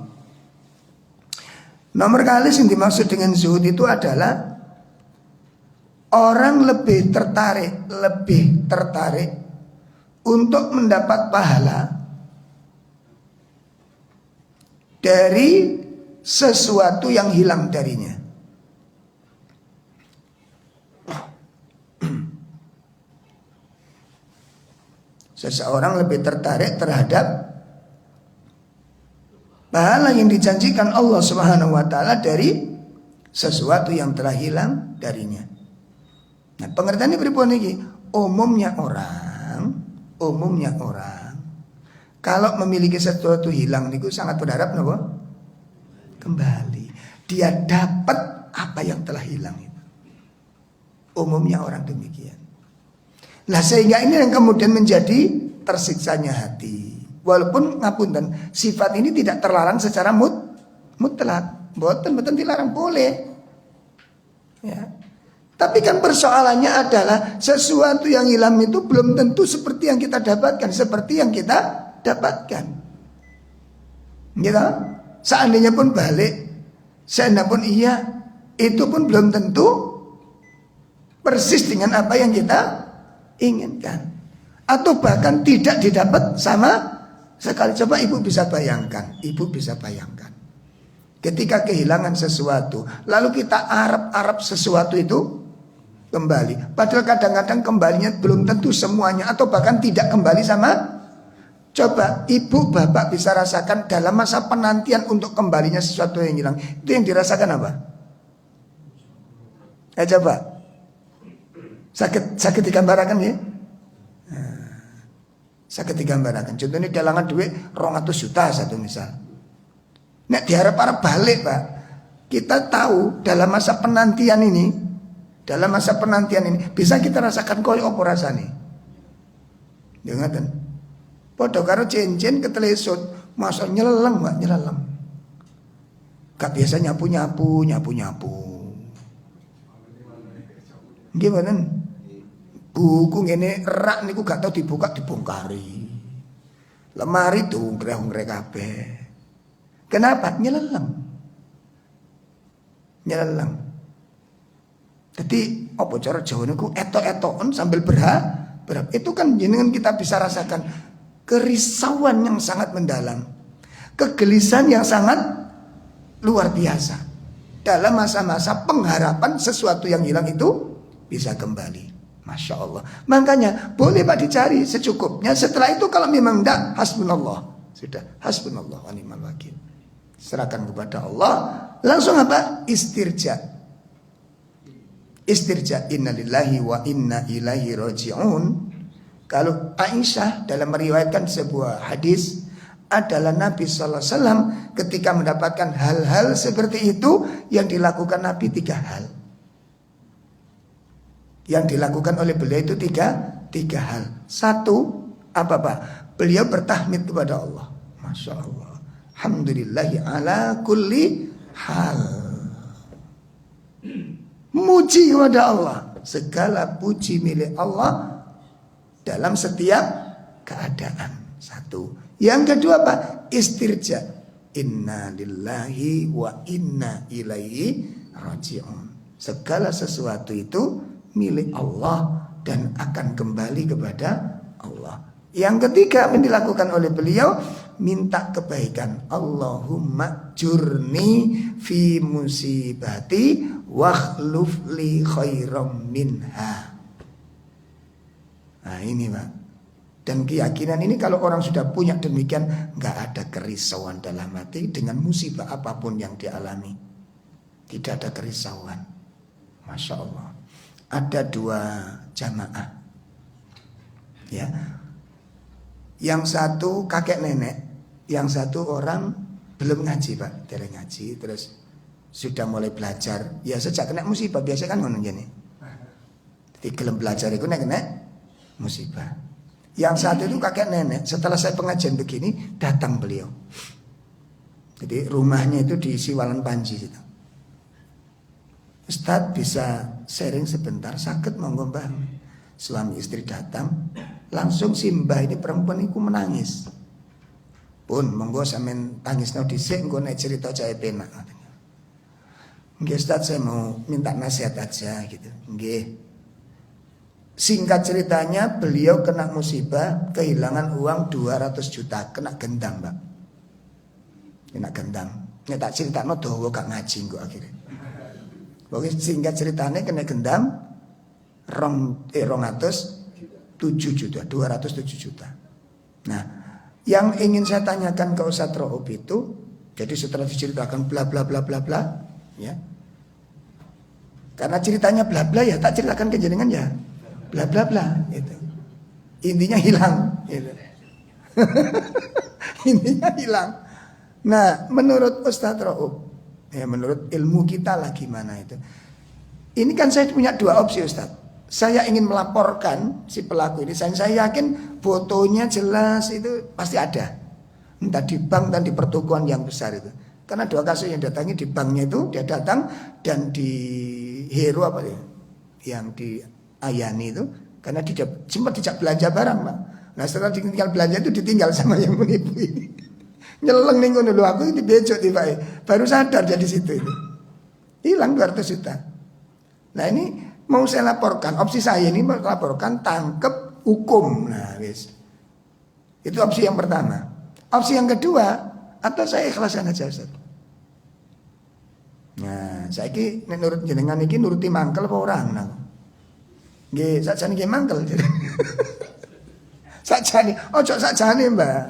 Nomor kali yang dimaksud dengan zuhud itu adalah orang lebih tertarik untuk mendapat pahala dari sesuatu yang hilang darinya. Seseorang lebih tertarik terhadap pahala yang dijanjikan Allah Subhanahu wa taala dari sesuatu yang telah hilang darinya. Nah, pengertiannya pripun iki? Umumnya orang umumnya orang kalau memiliki sesuatu hilang niku sangat berharap napa? Kembali. Dia dapat apa yang telah hilang itu. Umumnya orang demikian. Nah sehingga ini yang kemudian menjadi tersiksanya hati. Walaupun ngapunten, sifat ini tidak terlarang secara mutlak. Boten dilarang, boleh. Ya. Tapi kan persoalannya adalah sesuatu yang hilang itu belum tentu seperti yang kita dapatkan, seperti yang kita dapatkan. Gitu? Seandainya pun balik, seandainya pun iya, itu pun belum tentu persis dengan apa yang kita inginkan. Atau bahkan tidak didapat sama sekali. Coba ibu bisa bayangkan, ketika kehilangan sesuatu, lalu kita harap sesuatu itu kembali. Padahal kadang-kadang kembalinya belum tentu semuanya, atau bahkan tidak kembali sama. Coba ibu bapak bisa rasakan dalam masa penantian untuk kembalinya sesuatu yang hilang. Itu yang dirasakan apa? Coba sakit digambarkan ya. Sakit digambarkan. Contohnya dalangan duit 200 juta satu misal. Nek diharap-harap balik pak. Kita tahu dalam masa penantian ini, bisa kita rasakan koyo apa rasane. Ya ngaten. Padha karo cincin ketelesut, masa nyelelem enggak nyelelem. Gak biasa nyapu. Gimana? Buku ngene rak niku gak tau dibuka dibongkari. Lemari tuh ngre kabeh. Kenapa? Nyelelem. Jadi apa cara Jawa niku etok-etokan sambil berharap. Itu kan jenengan kita bisa rasakan kerisauan yang sangat mendalam, kegelisahan yang sangat luar biasa dalam masa-masa pengharapan sesuatu yang hilang itu bisa kembali. Masya Allah. Makanya boleh pak dicari secukupnya. Setelah itu kalau memang tidak, hasbunallah. Sudah, hasbunallah wa ni'mal wakil. Serahkan kepada Allah. Langsung apa? Istirja. Inna lillahi wa inna ilaihi raji'un. Kalau Aisyah dalam meriwayatkan sebuah hadis, adalah Nabi sallallahu alaihi wasallam ketika mendapatkan hal-hal seperti itu, yang dilakukan Nabi 3 hal. Yang dilakukan oleh beliau itu tiga hal. 1, apa pak? Beliau bertahmid kepada Allah. Masya Allah. Alhamdulillahi ala kulli hal. Muji kepada Allah. Segala puji milik Allah dalam setiap keadaan. 1. Yang kedua apa? Istirja. Inna lillahi wa inna ilaihi raji'un. Segala sesuatu itu milik Allah dan akan kembali kepada Allah. Yang ketiga yang dilakukan oleh beliau, minta kebaikan. Allahumma jurni fi musibati wakhluf li khairam minha. Nah ini pak. Dan keyakinan ini kalau orang sudah punya demikian, nggak ada kerisauan dalam hati dengan musibah apapun yang dialami. Tidak ada kerisauan. Masya Allah. Ada 2 jamaah. Ya. Yang satu kakek nenek, yang satu orang belum ngaji pak, tidak ngaji, terus sudah mulai belajar. Ya sejak kena musibah biasa kan ngono jane. Jadi gelem belajar itu kena musibah. Yang satu itu kakek nenek. Setelah saya pengajian begini, datang beliau. Jadi rumahnya itu di Siwalan Panji itu. Ustadz bisa sharing sebentar, sakit monggo mbah. Suami istri datang, langsung si mbah ini perempuan itu menangis. Pun monggo sampean tangisno dhisik engko nek cerita jae penak. Nggih Ustadz, saya mau minta nasihat aja gitu. Nggih. Singkat ceritanya beliau kena musibah, kehilangan uang 200 juta, kena gendang, Mbak. Kena gendang. Nek tak critakno dawa gak ngaji kok akhirnya. Pokoknya singkat ceritanya kena gendam 207 juta. Nah, yang ingin saya tanyakan ke Ustadz Ro'ub itu, jadi setelah diceritakan bla bla bla bla bla, ya. Karena ceritanya bla bla ya, tak ceritakan ke jenengan ya. Bla bla bla gitu. Intinya hilang gitu. Intinya hilang. Nah, menurut Ustadz Rauf, ya menurut ilmu kita lah gimana itu. Ini kan saya punya dua opsi Ustadz. Saya ingin melaporkan si pelaku ini. Saya yakin fotonya jelas itu pasti ada. Entah di bank dan di pertokoan yang besar itu. Karena dua kasus yang datangi di banknya itu dia datang, dan di Hero apa ya, yang di Ayani itu, karena dia sempat dijak belanja barang Pak. Nah setelah ditinggal belanja itu ditinggal sama yang menipu ini. Nyeleng nih ngono lho, aku dibecok tiba baru sadar jadi situ itu. Hilang 200 juta. Nah ini mau saya laporkan, opsi saya ini mau laporkan, tangkep, hukum. Nah wis. Itu opsi yang pertama. Opsi yang kedua, atau saya ikhlaskan aja Ustaz. Nah, saiki nek nurut jenengan iki nuruti mangkel apa orang nang? Nggih, sakjane nggih mangkel. Sakjane, ojo sakjane, Mbak.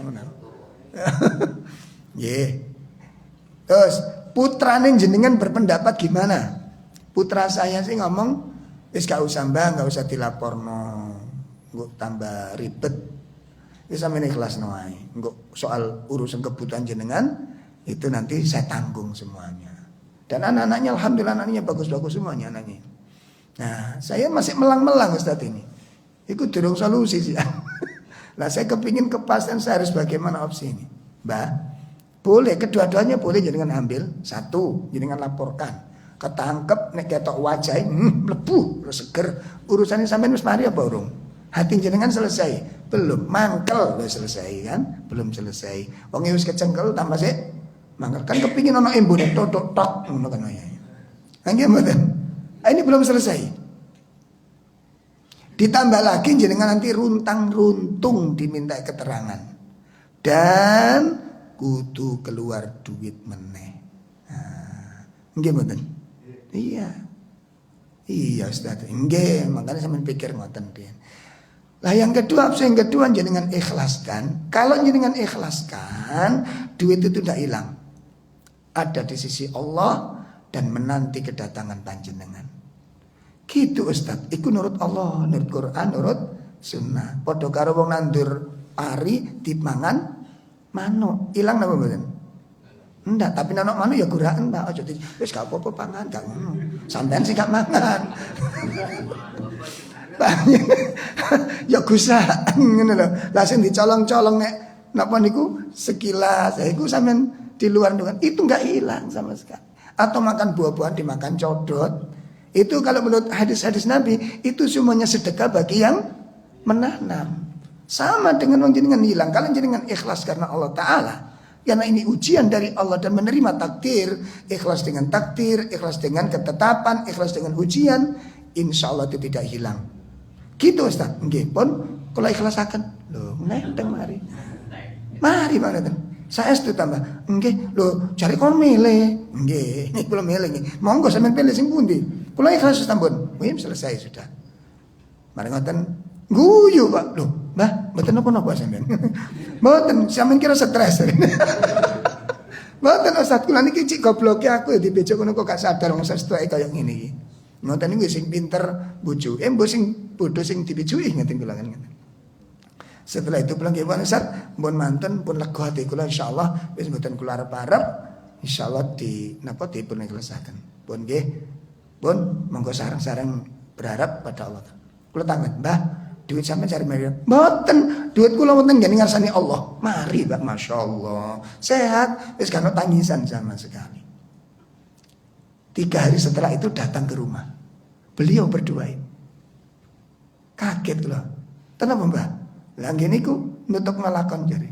Nggih. Terus putrane jenengan berpendapat gimana? Putra saya sih ngomong, wis gak usah Mbak, gak usah dilaporno. Engko tambah ribet. Wis sampeyan ikhlasno wae. Engko soal urusan kebutuhan jenengan itu nanti saya tanggung semuanya. Dan anak-anaknya alhamdulillah anaknya bagus-bagus semuanya anaknya. Nah, saya masih melang-melang Ustaz ini. Itu durung solusi sih. Nah, saya kepingin kepastian saya harus bagaimana opsi ini. Mbak, boleh kedua-duanya boleh jenengan ambil. Satu, jenengan laporkan. Ketangkep nek ketok wajah mlebu seger. Urusannya sampean wis mari apa urung? Hati jenengan selesai? Belum, mangkel wis selesai kan? Belum selesai. Wong wis kecengkel tambah sik mangkel kan kepingin ono embune tok tok ngono kan ya. Nggih mboten. Ini belum selesai. Ditambah lagi jenengan nanti runtang-runtung diminta keterangan. Dan kudu keluar duit meneh. Nah, nggih mboten? Iya. Iya Ustaz. Nggih, makanya sampean pikir ngoten piye. Lah yang kedua, opsi yang kedua jenengan ikhlaskan. Kalau jenengan ikhlaskan, duit itu tidak hilang. Ada di sisi Allah dan menanti kedatangan panjenengan. Gitu Ustaz. Iku nurut Allah, nurut Quran, nurut sunnah. Padha karo wong nandur pari dimangan manuk. Hilang napa mboten? Enggak, tapi nanok manuk ya guraken, Pak. Aja wis gak apa-apa pangan, gak ngono. Sampeyan sing gak mangan. Ya gusaan ngono lho. Lah sing dicolong-colong nek napa niku sekilas, iku sampean di luar dengan itu enggak hilang sama sekali. Atau makan buah-buahan dimakan codot. Itu kalau menurut hadis-hadis Nabi itu semuanya sedekah bagi yang menanam. Sama dengan wong jenengan hilang. Kalau jenengan ikhlas karena Allah Ta'ala, karena ini ujian dari Allah dan menerima takdir, ikhlas dengan takdir, ikhlas dengan ketetapan, ikhlas dengan ujian, insya Allah itu tidak hilang. Gitu Ustaz. Nggih pun kula ikhlasaken. Lho, nenteng mari. Mari pangaten. Saestu tambah. Nggih, lho cari kon milih. Nggih, nek kula milih nggih. Monggo sampean pilih sing pundi? Kula ikhlas sampun. Wis selesai sudah. Mari ngoten guyu Pak. Lho, Mbah, mboten napa-napa sampean. Mboten, sampean kira stres. Mboten Ustaz, kula niki cik gobloke aku ya dibecok ngono kok gak sadar wong sestuke kaya ngene iki. Ngoten niku sing pinter bojo. Mbok sing bodho sing dipijuki ngeten kula kan ngeten. Setelah itu pulang nggih Ustaz, pun manten pun lega hati kula insyaallah wis mboten kula arep-arep insyaallah dipun ikhlasaken. Pun nggih. Pun monggo sareng-sareng berharap pada Allah. Kula tangan, Mbah, duit sampean cari mari. Mboten, duit kula wonten nggih ngarsani Allah. Mari, Pak, masyaallah. Sehat, wis kan tangisan sama sekali. 3 hari setelah itu datang ke rumah. Beliau berduain. Kaget kula. Kenapa, Mbah? Lah ngene iku nutuk ngelakon jare.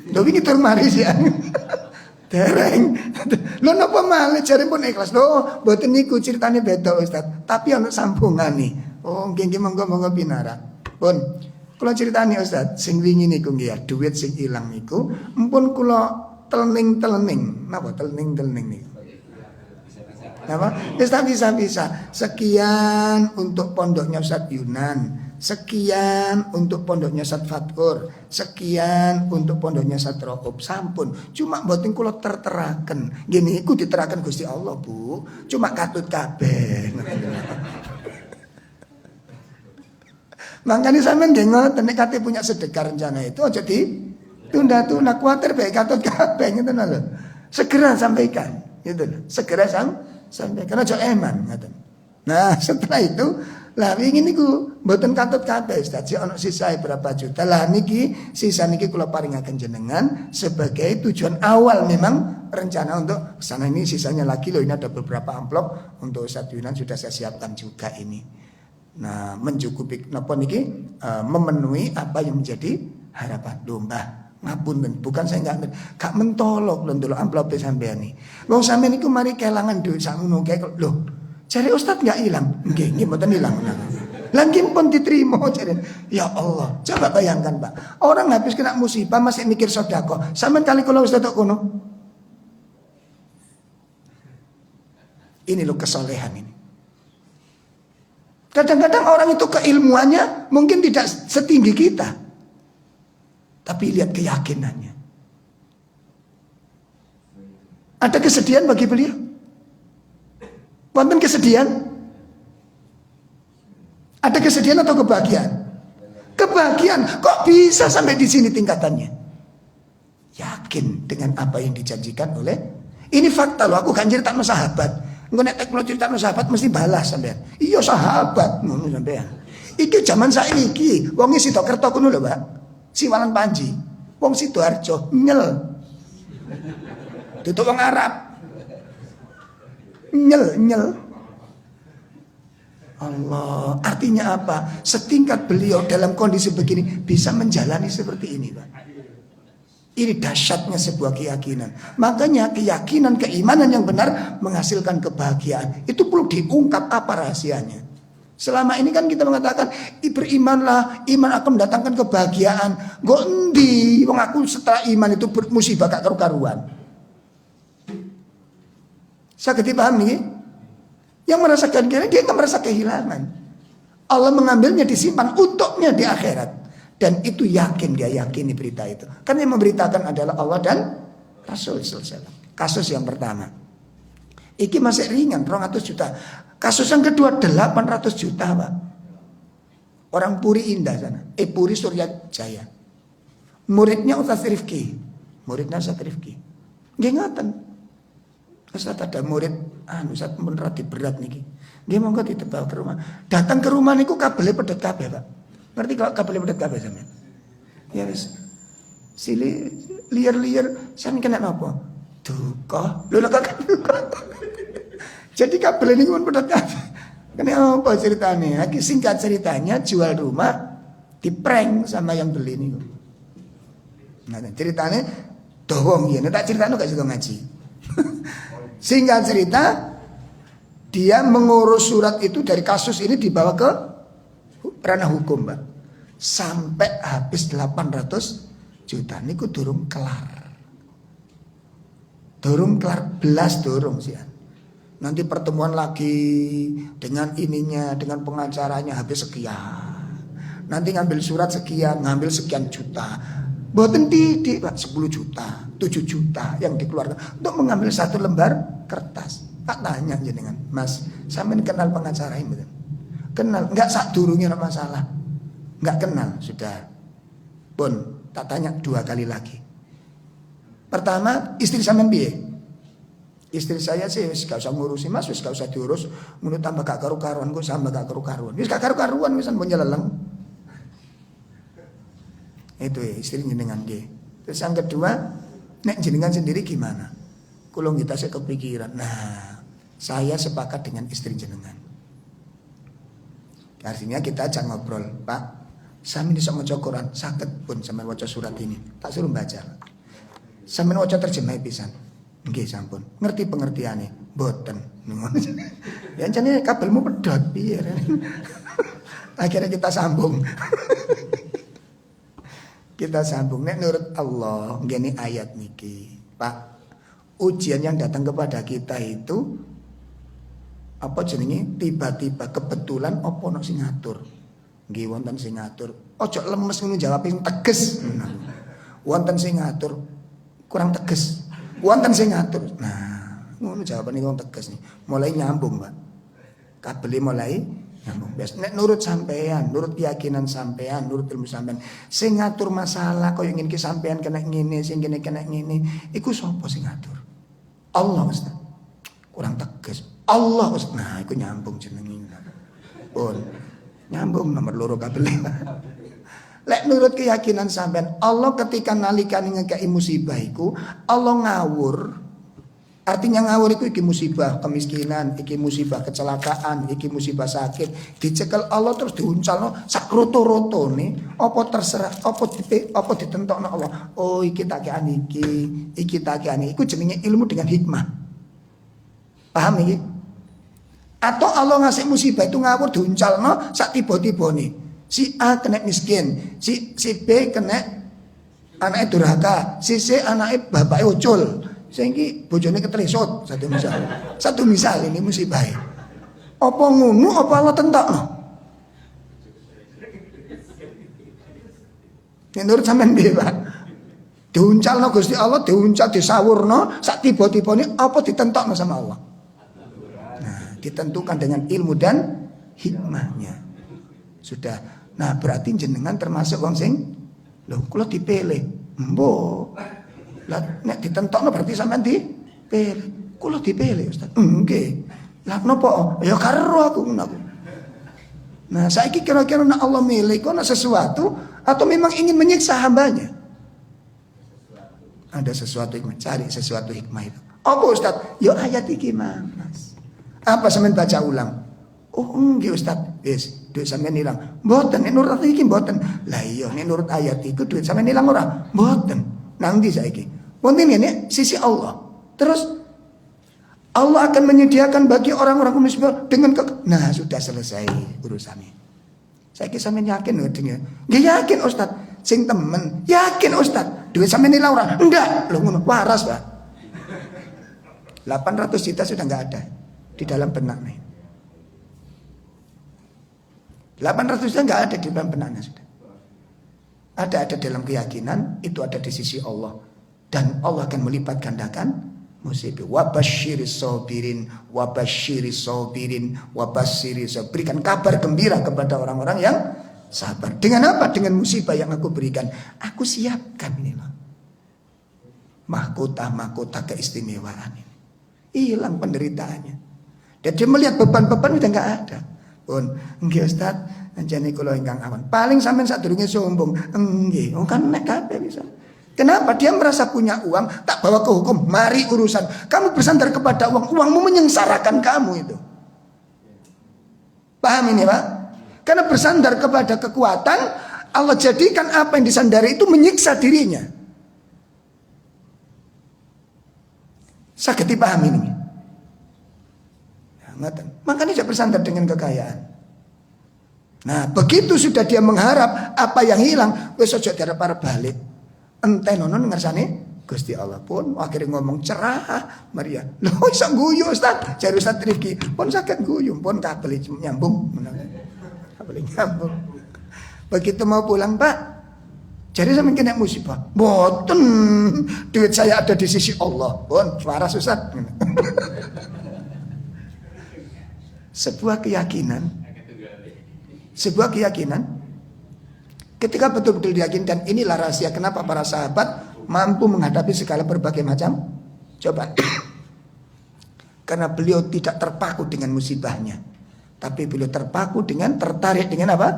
Lho wingi tur mari sih. Dereng. Lho napa malih jare pun ikhlas. Lho mboten niku ceritane beda Ustaz. Tapi ana sambungane. Oh nggih monggo pinara. Pun kula critani Ustaz, sing wingi niku nggih ya, duit sing ilang niku empun kula telening. Napa telening niku? Apa? Bisa. Sekian untuk pondoknya Ustaz Yunan. Sekian untuk pondoknya Ustaz Fatkur. Sekian untuk pondoknya Ustaz Rauf. Sampun. Cuma mboten kula terteraken. Gini iku diteraken Gusti Allah, Bu. Cuma katut kabeh. Makanya sampean nggih ngoten nek kate punya sedekah rencana itu aja ditunda-tunda kuwatir bae katut kabeh ngoten lho. Segera sampaikan gitu lho. Segera sampaikan aja eman ngoten. Nah, setelah itu lah wingi niku mboten katut kabeh Ustaz. Ono sisa berapa juta. Lah niki sisa niki kula paringaken jenengan sebagai tujuan awal memang rencana untuk sana ini sisanya lagi loh, ini ada beberapa amplop untuk Ustaz Yunan sudah saya siapkan juga ini. Nah, mencukupi napa niki memenuhi apa yang menjadi harapan domba. Ngapunten, bukan saya gak mentolok lho ndelok amplop sampean iki. Wong sampean niku mari kelangan dhuwit sak ngono kae kok lho. Jare Ustaz gak ilang. Nggih, mboten ilang. Lah nggih pun diterima jare. Ya Allah, coba bayangkan, Pak. Orang habis kena musibah masih mikir sedekah. Sampean kali kula Ustaz tok kono. Ini loh kesolehan ini. Kadang-kadang orang itu keilmuannya mungkin tidak setinggi kita. Tapi lihat keyakinannya. Ada kesedihan bagi beliau? Wonten kesedihan? Ada kesedihan atau kebahagiaan? Kebahagiaan. Kok bisa sampai di sini tingkatannya? Yakin dengan apa yang dijanjikan oleh. Ini fakta loh. Aku kan cerita sahabat. Engko nek teknologi cerita sahabat mesti balas sampean. Iya sahabat ngono sampean. Iki zaman saiki wong Sidokerto kuno lho, Pak. Siwalan Panji. Wong Sidoarjo nyel. Duduk wong Arab. Nyel. Allah, artinya apa? Setingkat beliau dalam kondisi begini bisa menjalani seperti ini, Pak. Ini dahsyatnya sebuah keyakinan. Makanya keyakinan, keimanan yang benar menghasilkan kebahagiaan. Itu perlu diungkap apa rahasianya. Selama ini kan kita mengatakan berimanlah, iman akan mendatangkan kebahagiaan. Go endi wong aku setelah iman itu musibah gak karu-karuan. Saged dipahami nggih? Yang merasakan dia akan merasa kehilangan. Allah mengambilnya disimpan untuknya di akhirat. Dan itu yakin, dia yakini berita itu. Karena yang memberitakan adalah Allah dan Rasul SAW. Kasus yang pertama. Iki masih ringan, 200 juta. Kasus yang kedua 800 juta, Pak. Orang Puri Indah sana. Puri Surya Jaya. Muridnya Ustaz Rifki. Muridnya Ustaz Rifki. Nggih ngoten. Ustaz ada murid, Ustaz pun rada berat niki. Nggih monggo ditebak ke rumah. Datang ke rumah niku kabele pedet kabeh, Pak. Ngerti kalau kabel pedet kabeh sampean? Ya wis. Sili liar-liar sampean kena napa? Duka. Lho kok duka. Jadi kabel ini pun pedet kabeh. Kena apa ceritanya? Lagi singkat ceritanya jual rumah diprank sama yang beli niku. Nah, ceritanya dawa ngene, tak critakno gak sida ngaji. Singkat cerita dia mengurus surat itu dari kasus ini dibawa ke ranah hukum, Pak. Sampai habis 800 juta niku durung kelar. Durung kelar belas durung sih. Nanti pertemuan lagi dengan ininya, dengan pengacaranya habis sekian. Nanti ngambil surat sekian, ngambil sekian juta. Mboten titik, Pak, 10 juta, 7 juta yang dikeluarkan untuk mengambil satu lembar kertas. Tak tanya jenengan, Mas, sampean kenal pengacara ini betul? Kenal, enggak sak durungnya masalah. Enggak kenal, sudah. Pun tak tanya 2 kali lagi. Pertama, istri sampean piye? Istri saya sih wis gak usah ngurusi, Mas, wis gak usah diurus. Ngono tambah gak karu-karuan, kok sampe gak karu-karuan. Wis gak karu-karuan wis mbok nyeleleng. Itu ya istri jenengan nggih. Terus yang kedua, nek jenengan sendiri gimana? Kula kita saya kepikiran. Nah, saya sepakat dengan istri jenengan. Artinya kita aja ngobrol, Pak. Sampeyan iso maca Quran, saged pun sampeyan waca surat ini. Tak suruh baca. Sampeyan waca terjemah pisan. Nggih sampun. Ngerti pengertiane? Mboten. Ya jane kabelmu pedhot piye. Akhirnya kita sambung. Kita sambung. Nek nurut Allah, ngene ayat niki, Pak. Ujian yang datang kepada kita itu apa jenenge tiba-tiba kebetulan apa ono sing ngatur. Nggih wonten sing ngatur. Ojo lemes ngono jawab sing teges. Wonten sing ngatur kurang teges. Wonten sing ngatur. Nah, ngono jawabane wong teges nih. Mulai nyambung, Pak. Kabele mulai Nyambung bes. Nek nurut sampean, nurut keyakinan sampean, nurut ilmu sampean. Sing ngatur masalah koyo ngene iki sampean kena ngene, sing kene kena ngene, iku sapa sing ngatur? Allah Ustaz. Kurang tegas. Allah Ustaz. Nah, iku nyambung jenenge. Pun nyambung nomor loro kabeh. Lek nurut keyakinan sampean, Allah ketika nalikane ngekeki musibah iku, Allah ngawur. Artinya ngawur itu iki musibah kemiskinan, iki musibah kecelakaan, iki musibah sakit, dicekel Allah terus diuncalno sak roto-rotone, apa terserah, apa ditentokno Allah. Oh iki takean iki takean iku jenenge ilmu dengan hikmah. Paham iki? Atau Allah ngasih musibah itu ngawur diuncalno sak tiba-tibane. Si A kena miskin, si B kena anaknya durhaka, si C anaknya bapaknya ucul. Saiki bojone ketresot satu misal ini musibah. Apa ngono apa Allah tentokno? Menurut sampean piye, Pak? Diuncalno Gusti Allah, diuncal disawurno sak tiba-tibane apa ditentokno sama Allah? Nah, ditentukan dengan ilmu dan hikmahnya. Sudah. Nah, berarti jenengan termasuk wong sing lho kula dipilih. Mbok lah nek ditentokno berarti sampean dipilih. Kula dipilih Ustaz. Nggih. Lah napa? Ya karo aku ngono. Nah, saiki kira-kira nek Allah milih kono sesuatu atau memang ingin menyiksa hambanya? Ada sesuatu yang mencari sesuatu hikmah itu. Apa Ustaz? Ya ayat iki Mas. Apa sampean baca ulang? Oh nggih Ustaz. Wis, duit sampean ilang. Mboten nek nurut iki mboten. Lah iya nek nurut ayat iku duit sampean ilang ora? Mboten. Nang ndi saiki? Wonten ngene sisi Allah. Terus Allah akan menyediakan bagi orang-orang muslim dengan nah sudah selesai urusannya. Saiki sampean yakin ngene? Nggih yakin Ustaz. Sing temen, yakin Ustaz. Duit sampean ilang ora? Enggak. Lho ngono waras, Pak. 800 juta sudah enggak ada di dalam benaknya. 800 juta enggak ada di dalam benaknya sudah. Ada dalam keyakinan, itu ada di sisi Allah. Dan Allah akan melipat gandakan musibah. Wabasyiris sabirin, wabasyiris sabirin, wabasyiris sabirin. Berikan kabar gembira kepada orang-orang yang sabar. Dengan apa? Dengan musibah yang aku berikan. Aku siapkan ini loh. Mahkota keistimewaan ini. Hilang penderitaannya. Dan dia melihat beban-beban udah gak ada. Pun, nggih Ustaz, anjane kula ingkang awan. Paling sampean sadurunge sombong. Nggih, kan nek kabeh bisa. Kenapa? Dia merasa punya uang, tak bawa ke hukum, mari urusan. Kamu bersandar kepada uang, uangmu menyengsarakan kamu itu. Paham ini, Pak? Karena bersandar kepada kekuatan, Allah jadikan apa yang disandari itu menyiksa dirinya. Sakit dipahami ini. Makanya dia bersandar dengan kekayaan. Nah, begitu sudah dia mengharap apa yang hilang, wis aja diarep-arep balik. Enten ono ngersane Gusti Allah pun akhirnya ngomong cerah Maria. Lho iso guyu Ustaz, jare Ustaz Rifki pun saged guyu, pun kabel nyambung. Kabel nyambung. Begitu mau pulang, Pak, jadi sampeyan kena musibah. Mboten, duit saya ada di sisi Allah. Pun waras Ustaz. Sebuah keyakinan ketika betul-betul diyakin, dan inilah rahasia kenapa para sahabat mampu menghadapi segala berbagai macam cobaan. Karena beliau tidak terpaku dengan musibahnya, tapi beliau terpaku dengan tertarik dengan apa?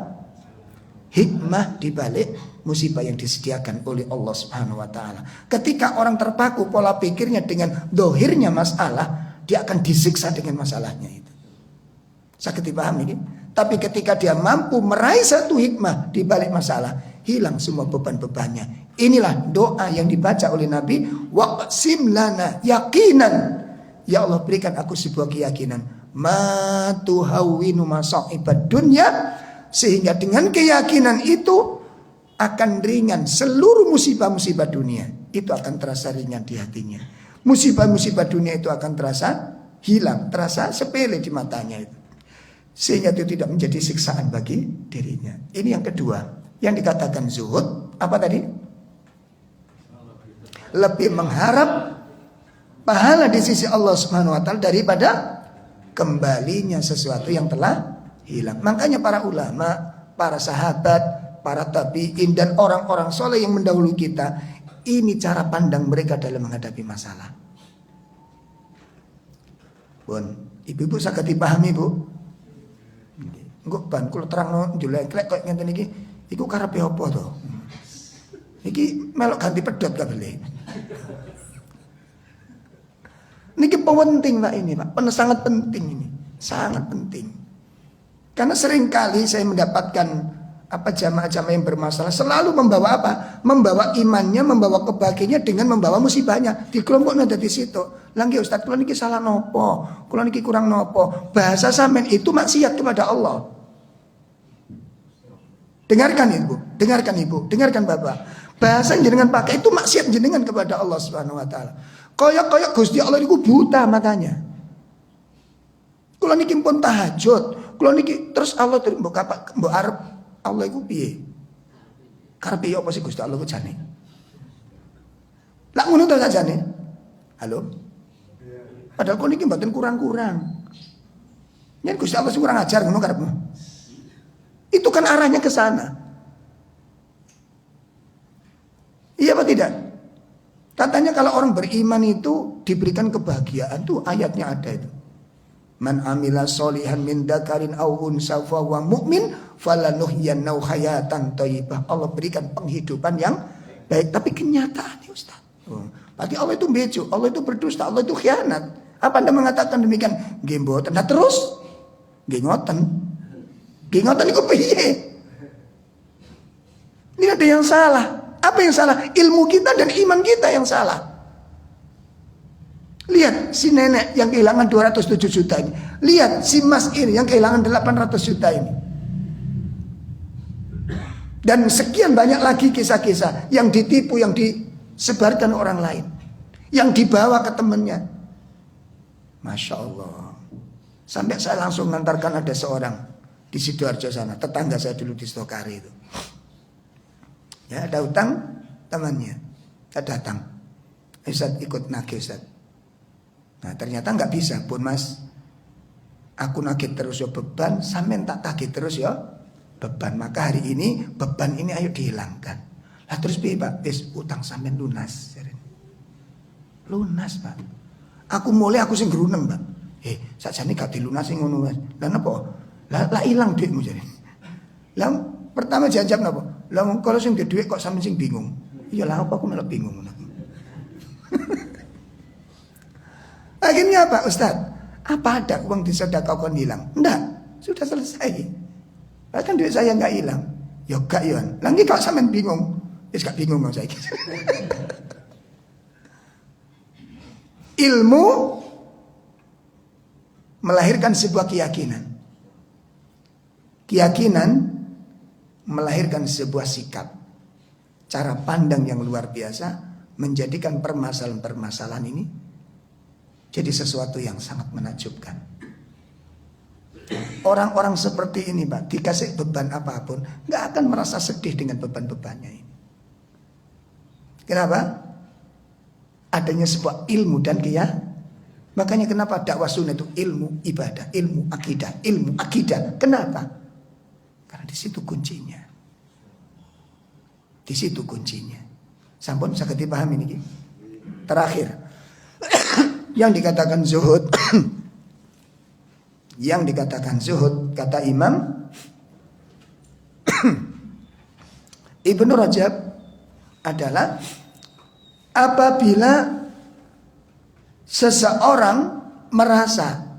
Hikmah di balik musibah yang disediakan oleh Allah Subhanahu wa taala. Ketika orang terpaku pola pikirnya dengan dohirnya masalah, dia akan disiksa dengan masalahnya itu. Sakit dipahami ini. Tapi ketika dia mampu meraih satu hikmah di balik masalah, hilang semua beban-bebannya. Inilah doa yang dibaca oleh Nabi, waqsim lana yaqinan. Ya Allah, berikan aku sebuah keyakinan, ma tuhawwinu masa'ibad dunya, sehingga dengan keyakinan itu akan ringan seluruh musibah-musibah dunia. Itu akan terasa ringan di hatinya. Musibah-musibah dunia itu akan terasa hilang, terasa sepele di matanya itu. Sehingga itu tidak menjadi siksaan bagi dirinya. Ini yang kedua. Yang dikatakan zuhud, apa tadi? Lebih mengharap pahala di sisi Allah Subhanahu wa taala daripada kembalinya sesuatu yang telah hilang. Makanya para ulama, para sahabat, para tabi'in dan orang-orang soleh yang mendahului kita, ini cara pandang mereka dalam menghadapi masalah. Pun, ibu-ibu saged dipahami, Bu. Engko ban kula terangno njulek kok ngenten iki, iku karepe apa to? Iki melok ganti pedhot kabeh. Niki penting Pak ini, Pak. Sangat penting ini. Sangat penting. Karena seringkali saya mendapatkan jamaah-jamaah yang bermasalah selalu membawa apa? Membawa imannya, membawa kebahagiaannya dengan membawa musibahnya. Di kelompok ada di situ. Lagi Ustaz, kula niki salah nopo? Kula niki kurang nopo? Bahasa sampean itu maksiat kepada Allah. Dengarkan Ibu, dengarkan Ibu, dengarkan Bapak. Bahasa yang jenengan pakai itu maksiat jenengan kepada Allah Subhanahu wa taala. Koyok-koyok Gusti Allah niku buta matanya. Kula niki pun tahajud, kula niki terus Allah mbok arep Allah iku piye? Karepe yo apa sih Gusti Allah ku jane? Lah ngono to sajane. Halo? Padahal kok niki mboten kurang-kurang. Yen Gusti Allah sing kurang ajar ngono karepmu. Itu kan arahnya ke sana. Iya apa tidak? Katanya kalau orang beriman itu diberikan kebahagiaan, tuh ayatnya ada itu. Man amila solihan min dzakarin aw unsa fa huwa mu'min falanuhyiyannahu hayatan thayyibah. Allah berikan penghidupan yang baik, tapi kenyataannya Ustaz. Berarti Allah itu bejo, Allah itu berdusta, Allah itu khianat. Apa Anda mengatakan demikian? Nggih mboten. Nah terus nggih ngoten. Nggih ngoten iku piye? Ini ada yang salah. Apa yang salah? Ilmu kita dan iman kita yang salah. Lihat si nenek yang kehilangan 207 juta ini. Lihat si mas ini yang kehilangan 800 juta ini. Dan sekian banyak lagi kisah-kisah yang ditipu, yang disebarkan orang lain, yang dibawa ke temannya. Masya Allah. Sampai saya langsung mengantarkan ada seorang di Sidoarjo sana, tetangga saya dulu di Stokari itu. Ya, ada utang temannya, saya datang, Ustaz ikut nagih Ustaz. Nah ternyata nggak bisa pun mas, aku nagih terus ya beban, sampean tak tagih terus ya beban. Maka hari ini beban ini ayo dihilangkan. Lah terus piye Pak? Wis utang sampean lunas, lunas Pak. Aku mulai aku sing grunem Pak. Sakjane gak dilunasi ngono Mas. Lah napa? Lah ilang duitmu jare. Lah pertama jajab napa? Lah kalau sing duwe duit kok sampe sing bingung. Iya lah apa aku malah bingung. Akhirnya apa Ustaz? Apa ada uang disedekahkan hilang? Enggak, sudah selesai. Bahkan duit saya enggak hilang. Ya gak yon. Lah nggih kok sampean bingung. Wis gak bingung kok saiki. Ilmu melahirkan sebuah keyakinan. Keyakinan melahirkan sebuah sikap, cara pandang yang luar biasa, menjadikan permasalahan-permasalahan ini jadi sesuatu yang sangat menakjubkan. Orang-orang seperti ini Pak, dikasih beban apapun gak akan merasa sedih dengan beban-bebannya ini. Kenapa? Adanya sebuah ilmu dan keyakinan. Makanya kenapa dakwah sunnah itu ilmu ibadah, ilmu akidah, ilmu akidah. Kenapa? Karena di situ kuncinya. Di situ kuncinya. Sampun saged dipahami niki. Terakhir. Yang dikatakan zuhud. Yang dikatakan zuhud kata Imam Ibnu Rajab adalah apabila seseorang merasa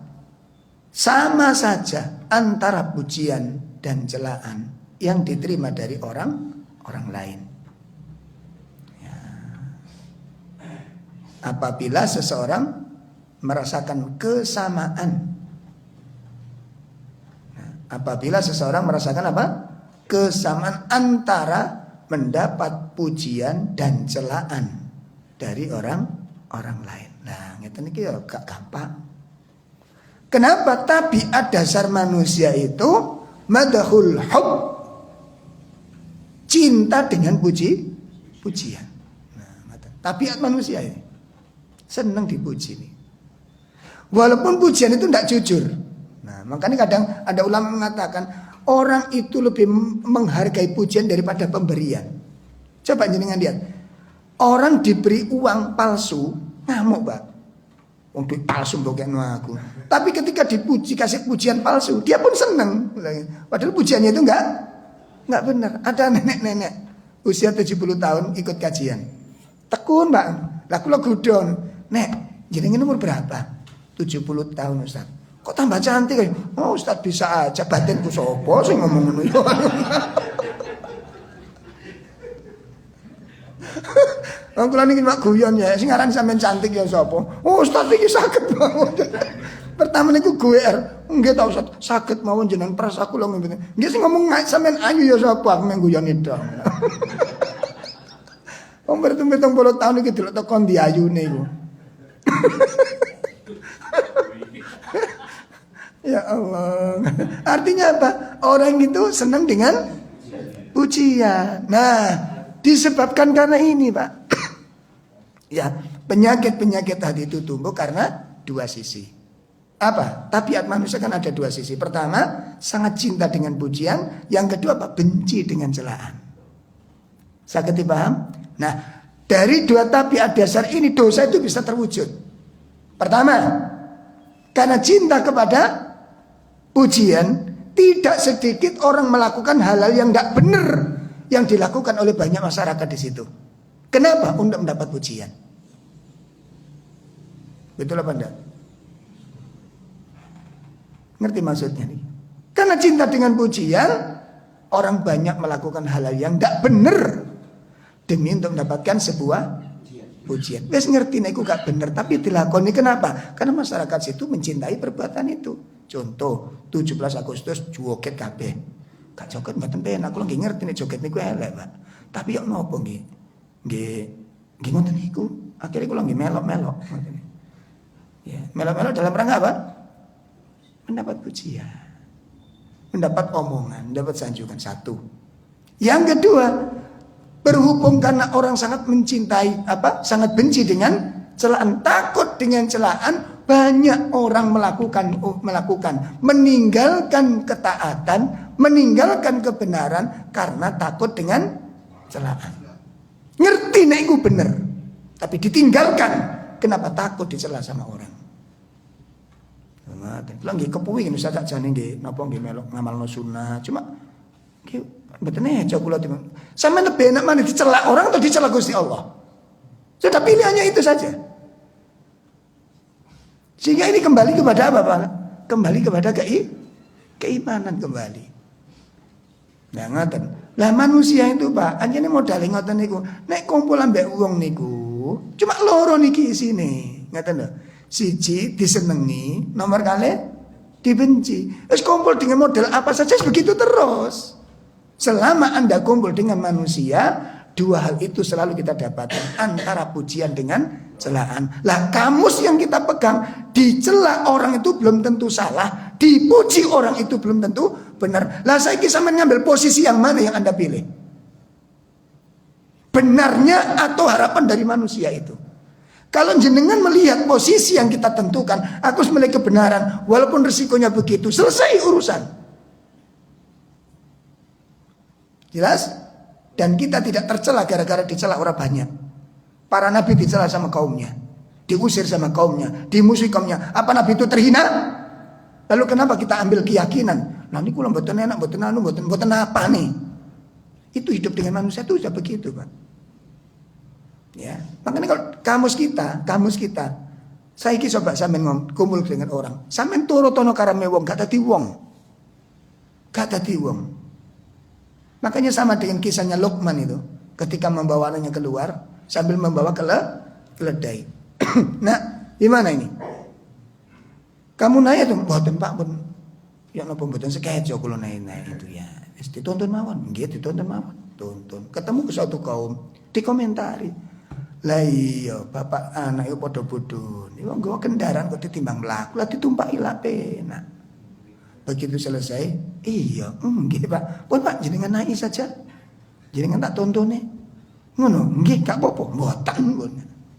sama saja antara pujian dan celaan yang diterima dari orang lain. Ya. Apabila seseorang merasakan kesamaan, apabila seseorang merasakan apa? Kesamaan antara mendapat pujian dan celaan dari orang lain. Nah, ngeten iki ya gak gampang. Kenapa? Tabiat dasar manusia itu madhul hub, cinta dengan pujian. Nah, tabiat manusia ini senang dipuji nih. Walaupun pujian itu tidak jujur, Nah, makanya kadang ada ulama mengatakan orang itu lebih menghargai pujian daripada pemberian. Coba jenengan lihat. Orang diberi uang palsu, ngamuk, Pak. Wong duit palsu mbokekno aku. Tapi ketika dipuji kasih pujian palsu, dia pun seneng. Padahal pujiannya itu enggak benar. Ada nenek-nenek usia 70 tahun ikut kajian. Tekun, Pak. Lah kula gudon. Nek, jenengan umur berapa? 70 tahun, Ustaz. Kok tambah cantik? Oh, Ustaz bisa aja, batinku sapa sing ngomong ngono iku. Wong kula niki mak guyon ya, sing aran sampean cantik ya sapa? Oh, Ustaz iki saged mawon. Pertama niku GR. Nggih ta Ustaz, saged mawon jenengan pras aku lho ngene. Nggih sing ngomong sampean ayu ya sapa? Aku mung guyon itu. Wong bertumbuh 30 tahun iki delok tekan ndi ayune iku. Ya Allah. Artinya apa? Orang itu senang dengan pujian. Nah, disebabkan karena ini, Pak. Ya, penyakit-penyakit hati itu tumbuh karena dua sisi. Apa? Tabiat manusia kan ada dua sisi. Pertama, sangat cinta dengan pujian. Yang kedua apa? Benci dengan celaan. Sakit dipaham? Nah, dari dua tabiat dasar ini dosa itu bisa terwujud. Pertama, karena cinta kepada pujian, tidak sedikit orang melakukan hal-hal yang tidak benar yang dilakukan oleh banyak masyarakat di situ. Kenapa? Untuk mendapat pujian. Betul apa enggak? Ngerti maksudnya nih? Karena cinta dengan pujian, orang banyak melakukan hal-hal yang tidak benar demi untuk mendapatkan sebuah pujian. Wes ngerti nek iku gak bener tapi dilakoni kenapa? Karena masyarakat situ mencintai perbuatan itu. Contoh 17 Agustus joget kabeh. Gak joget mboten penak, kula nggih ngerti nek joget niku elek, Pak. Tapi yo napa nggih? Nggih ngoten niku. Akhire kula nggih melok-melok ngoten. Ya, melok-melok dalam rangka apa? Mendapat pujian. Mendapat omongan, mendapat sanjungan satu. Yang kedua, berhubung karena orang sangat mencintai sangat benci dengan celaan, takut dengan celaan, banyak orang melakukan meninggalkan ketaatan, meninggalkan kebenaran karena takut dengan celaan. Ngerti nek iku bener, tapi ditinggalkan. Kenapa? Takut dicela sama orang. Lha nggih kepuwi ngene sak jane nggih napa nggih melok ngamalno sunah. Cuma nggih mboten eja kula timbang. Sampeyan lebih enak mana dicela orang atau dicela Gusti Allah? Sudah pilihannya itu saja. Sehingga ini kembali kepada apa, Pak? Kembali kepada keimanan kembali. Nah, ngoten. Lah manusia itu, Pak, anjene modale ngoten niku. Nek kumpul ambek wong niku, cuma loro niki isine. Ngoten lho. Siji disenengi, nomor kali dibenci. Wis kumpul dengan model apa saja begitu terus. Selama Anda kumpul dengan manusia, dua hal itu selalu kita dapatkan, antara pujian dengan celaan. Lah kamus yang kita pegang, dicela orang itu belum tentu salah, dipuji orang itu belum tentu benar. Lah saiki sampean ngambil posisi yang mana yang Anda pilih? Benarnya atau harapan dari manusia itu? Kalau jenengan melihat posisi yang kita tentukan, aku memilih kebenaran, walaupun risikonya begitu, selesai urusan. Jelas? Dan kita tidak tercela gara-gara dicela orang banyak. Para nabi dicela sama kaumnya, diusir sama kaumnya, dimusuhi kaumnya. Apa nabi itu terhina? Lalu kenapa kita ambil keyakinan? Nah ini kula mboten enak, mboten apa nih? Itu hidup dengan manusia itu sudah begitu, Pak. Ya, makanya kalau kamus kita, saya ki coba sampean kumpul dengan orang, sampean turu tono karame wong, gak dadi wong. Makanya sama dengan kisahnya Luqman itu, ketika membawa anaknya keluar sambil membawa keledai. Nah, gimana ini? Kamu nanya tuh, mboten Pak pun, ya napa mboten sekejo kula nanya itu ya. Wis ditonton mawon, nggih ditonton mawon, tonton. Ketemu ke suatu kaum, dikomentari. Lah iya, bapak anak itu padha bodho. Niku nggawa kendaraan kok ditimbang mlaku, lah ditumpaki lak penak. Begitu selesai, iya, nggih Pak. Pun Pak jenengan naik saja. Jenengan tak tontone. Ngono, nggih gak apa-apa, mboten pun.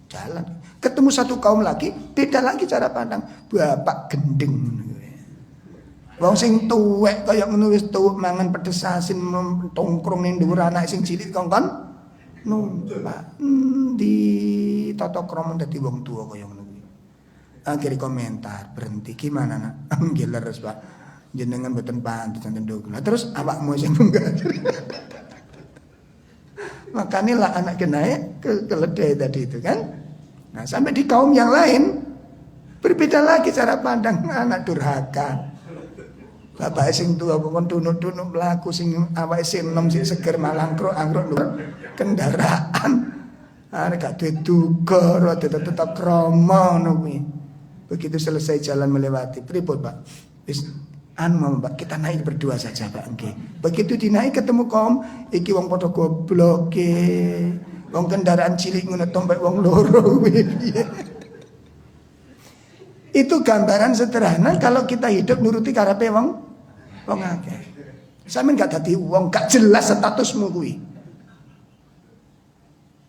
Jalan. Ketemu satu kaum lagi, beda lagi cara pandang. Bapak gendeng. Wong sing tuwek kaya ngono wis tuwek mangan pedes asin tongkrong ning dhuwur anak sing cilik kongkon numpak di tata krama dadi wong tuwa kaya ngono kuwi. Akhire komentar, berhenti gimana nak? Nggih leres Pak. Jenengan mboten pantes nenten nduk. Lah terus awakmu sing munggah. Makanya lah anak kenaik keledai tadi itu kan. Nah sampai di kaum yang lain berbeda lagi cara pandang anak durhaka. Bapak sing tua pokon tunuk-tunuk mlaku sing awake sing enom sing seger malangkruk-angkruk lho kendaraan. Arek gak duwe duga rada tetep krama ngono kuwi. Begitu selesai jalan melewati, pripun Pak? Wis Mbak, kita naik berdua saja Pak nggih. Begitu dinaik ketemu kaum iki wong padha goblok wong kendaraan cilik ngono tombek wong loro piye. Itu gambaran sederhana kalau kita hidup nuruti karepe wong akeh. Sampeyan gak dadi wong, gak jelas statusmu kuwi.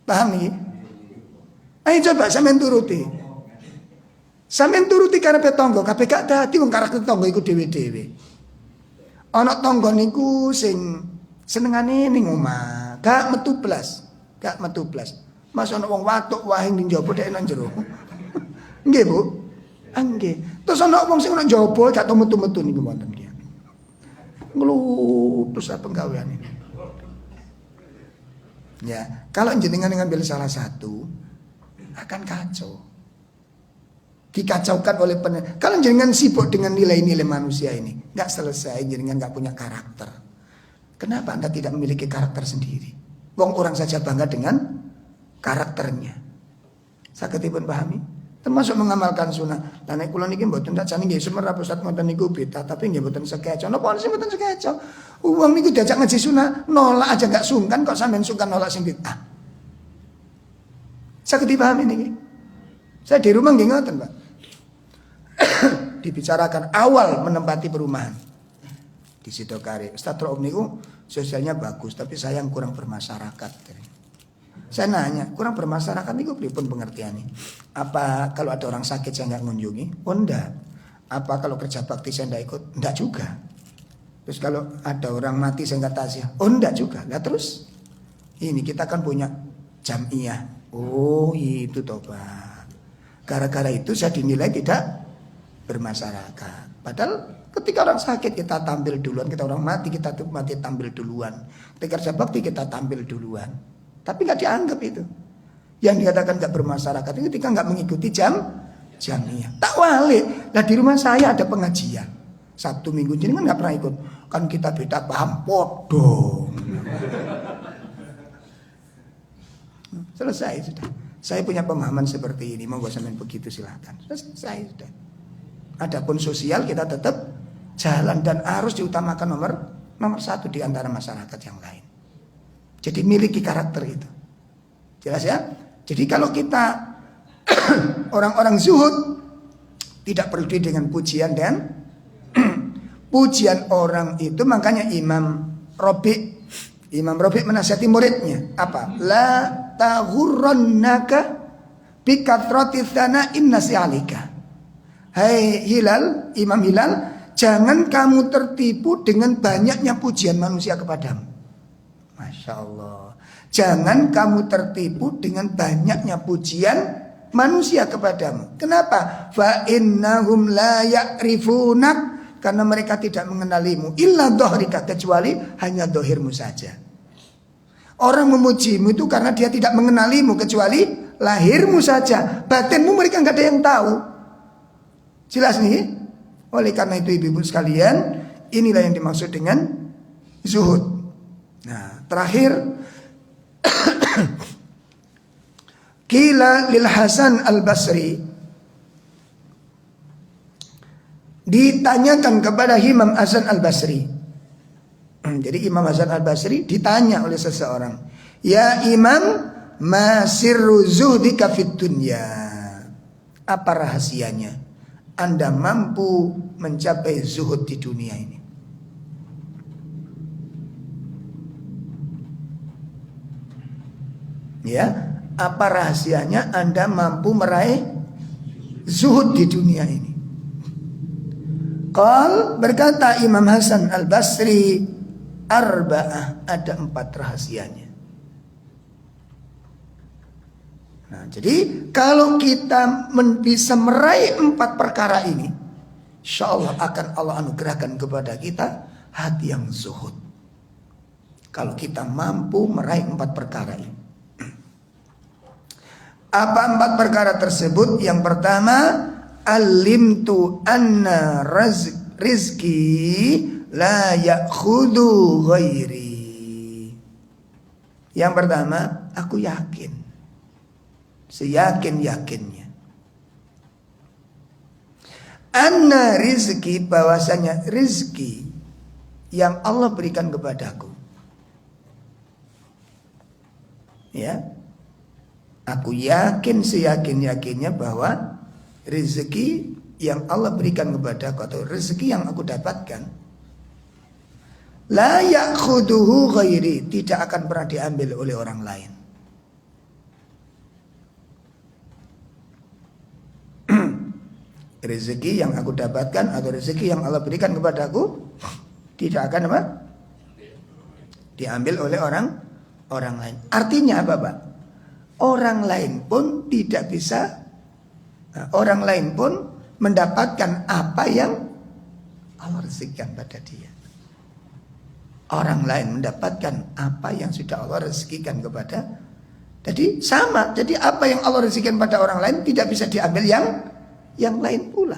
Paham iki? Ayo coba sampeyan turuti. Sampeyan turuti karepe tangga, kabeh gak dadi wong karakter tangga iku dhewe-dhewe. Ana tangga niku sing senengane ning omah, gak metu blas. Mas ana wong watuk wae ning njaba dhek nang jero. Nggih, Bu. Nggih. Terus ana wong sing nang njaba gak tau metu-metu niku wonten nggih. Nglutus apa penggawean ini. Ya, kalau jenengan ngambil salah satu akan kacau. Dikacaukan oleh kalau jenengan sibuk dengan nilai-nilai manusia ini, nggak selesai, jenengan nggak punya karakter. Kenapa Anda tidak memiliki karakter sendiri? Wong orang saja bangga dengan karakternya. Sakitipun pahami? Termasuk mengamalkan sunnah. Lah nek kula niki mboten tak jane nggih sumerap Ustaz ngoten niku beda, tapi nggih mboten sekeco. Napa sing mboten sekeco? Wong niku diajak ngaji sunnah, nolak aja gak sungkan kok sampean sungkan nolak sing bid'ah. Saged dipahami niki. Saya di rumah nggih ngoten, Pak. Dibicarakan awal menempati perumahan di Sidokari. Ustaz Om niku sosialnya bagus, tapi sayang kurang bermasyarakat. Saya nanya, kurang bermasyarakat niku pripun pengertiannya? Apa kalau ada orang sakit saya nggak ngunjungi? Oh enggak. Apa kalau kerja bakti saya enggak ikut? Enggak juga. Terus kalau ada orang mati saya nggak tasya? Oh enggak juga. Nah terus ini kita kan punya jamiah. Oh itu toh Pak. Gara-gara itu saya dinilai tidak bermasyarakat. Padahal ketika orang sakit kita tampil duluan, kita orang mati kita mati tampil duluan. Ketika kerja bakti kita tampil duluan. Tapi nggak dianggap itu. Yang dikatakan nggak bermasyarakat itu ketika nggak mengikuti jamnya. Tak walik. Nah di rumah saya ada pengajian Sabtu Minggu, jadi kan nggak pernah ikut. Kan kita beda paham podo. Selesai sudah. Saya punya pemahaman seperti ini. Mau sampean begitu silahkan. Selesai sudah. Adapun sosial kita tetap jalan dan harus diutamakan nomor satu di antara masyarakat yang lain. Jadi miliki karakter itu. Jelas ya? Jadi kalau kita orang-orang zuhud tidak peduli dengan pujian dan pujian orang itu, makanya Imam Rabi menasihati muridnya apa? La taghurrannaka bikatrati tsana'in nasi 'alaika. Hai Hilal, Imam Hilal, jangan kamu tertipu dengan banyaknya pujian manusia kepadamu. Masya Allah. Jangan kamu tertipu dengan banyaknya pujian manusia kepadamu. Kenapa? Fa innahum la ya'rifunak, karena mereka tidak mengenalimu illa dhahrika, kecuali hanya dohirmu saja. Orang memujimu itu karena dia tidak mengenalimu kecuali lahirmu saja. Batinmu mereka nggak ada yang tahu. Jelas nih? Oleh karena itu ibu-ibu sekalian, inilah yang dimaksud dengan zuhud. Nah, terakhir Qila lil Hasan al-Basri, ditanyakan kepada Imam Hasan al-Basri. Jadi Imam Hasan al-Basri ditanya oleh seseorang, "Ya Imam, ma sirru zuhdika fid dunya?" Apa rahasianya Anda mampu mencapai zuhud di dunia ini? Ya, apa rahasianya Anda mampu meraih zuhud di dunia ini? Qal, berkata Imam Hasan Al-Basri, arba'ah, ada 4 rahasianya. Nah, jadi kalau kita bisa meraih 4 perkara ini, insya Allah akan Allah anugerahkan kepada kita hati yang zuhud. Kalau kita mampu meraih 4 perkara ini. Apa 4 perkara tersebut? Yang pertama, alimtu anna rizki la ya'khudhu ghairi. Yang pertama, aku yakin, seyakin-yakinnya, anna rizki, bahwasanya rizki yang Allah berikan kepadaku, ya, aku yakin seyakin-yakinnya bahwa rezeki yang Allah berikan kepadaku atau rezeki yang aku dapatkan, la ya'khuduhu ghairi, tidak akan pernah diambil oleh orang lain. Rezeki yang aku dapatkan atau rezeki yang Allah berikan kepadaku tidak akan apa? Diambil oleh orang lain. Artinya apa, Pak? Orang lain pun tidak bisa, orang lain pun mendapatkan apa yang Allah rezekikan pada dia. Orang lain mendapatkan apa yang sudah Allah rezekikan kepada. Jadi sama. Jadi apa yang Allah rezekikan pada orang lain tidak bisa diambil yang lain pula.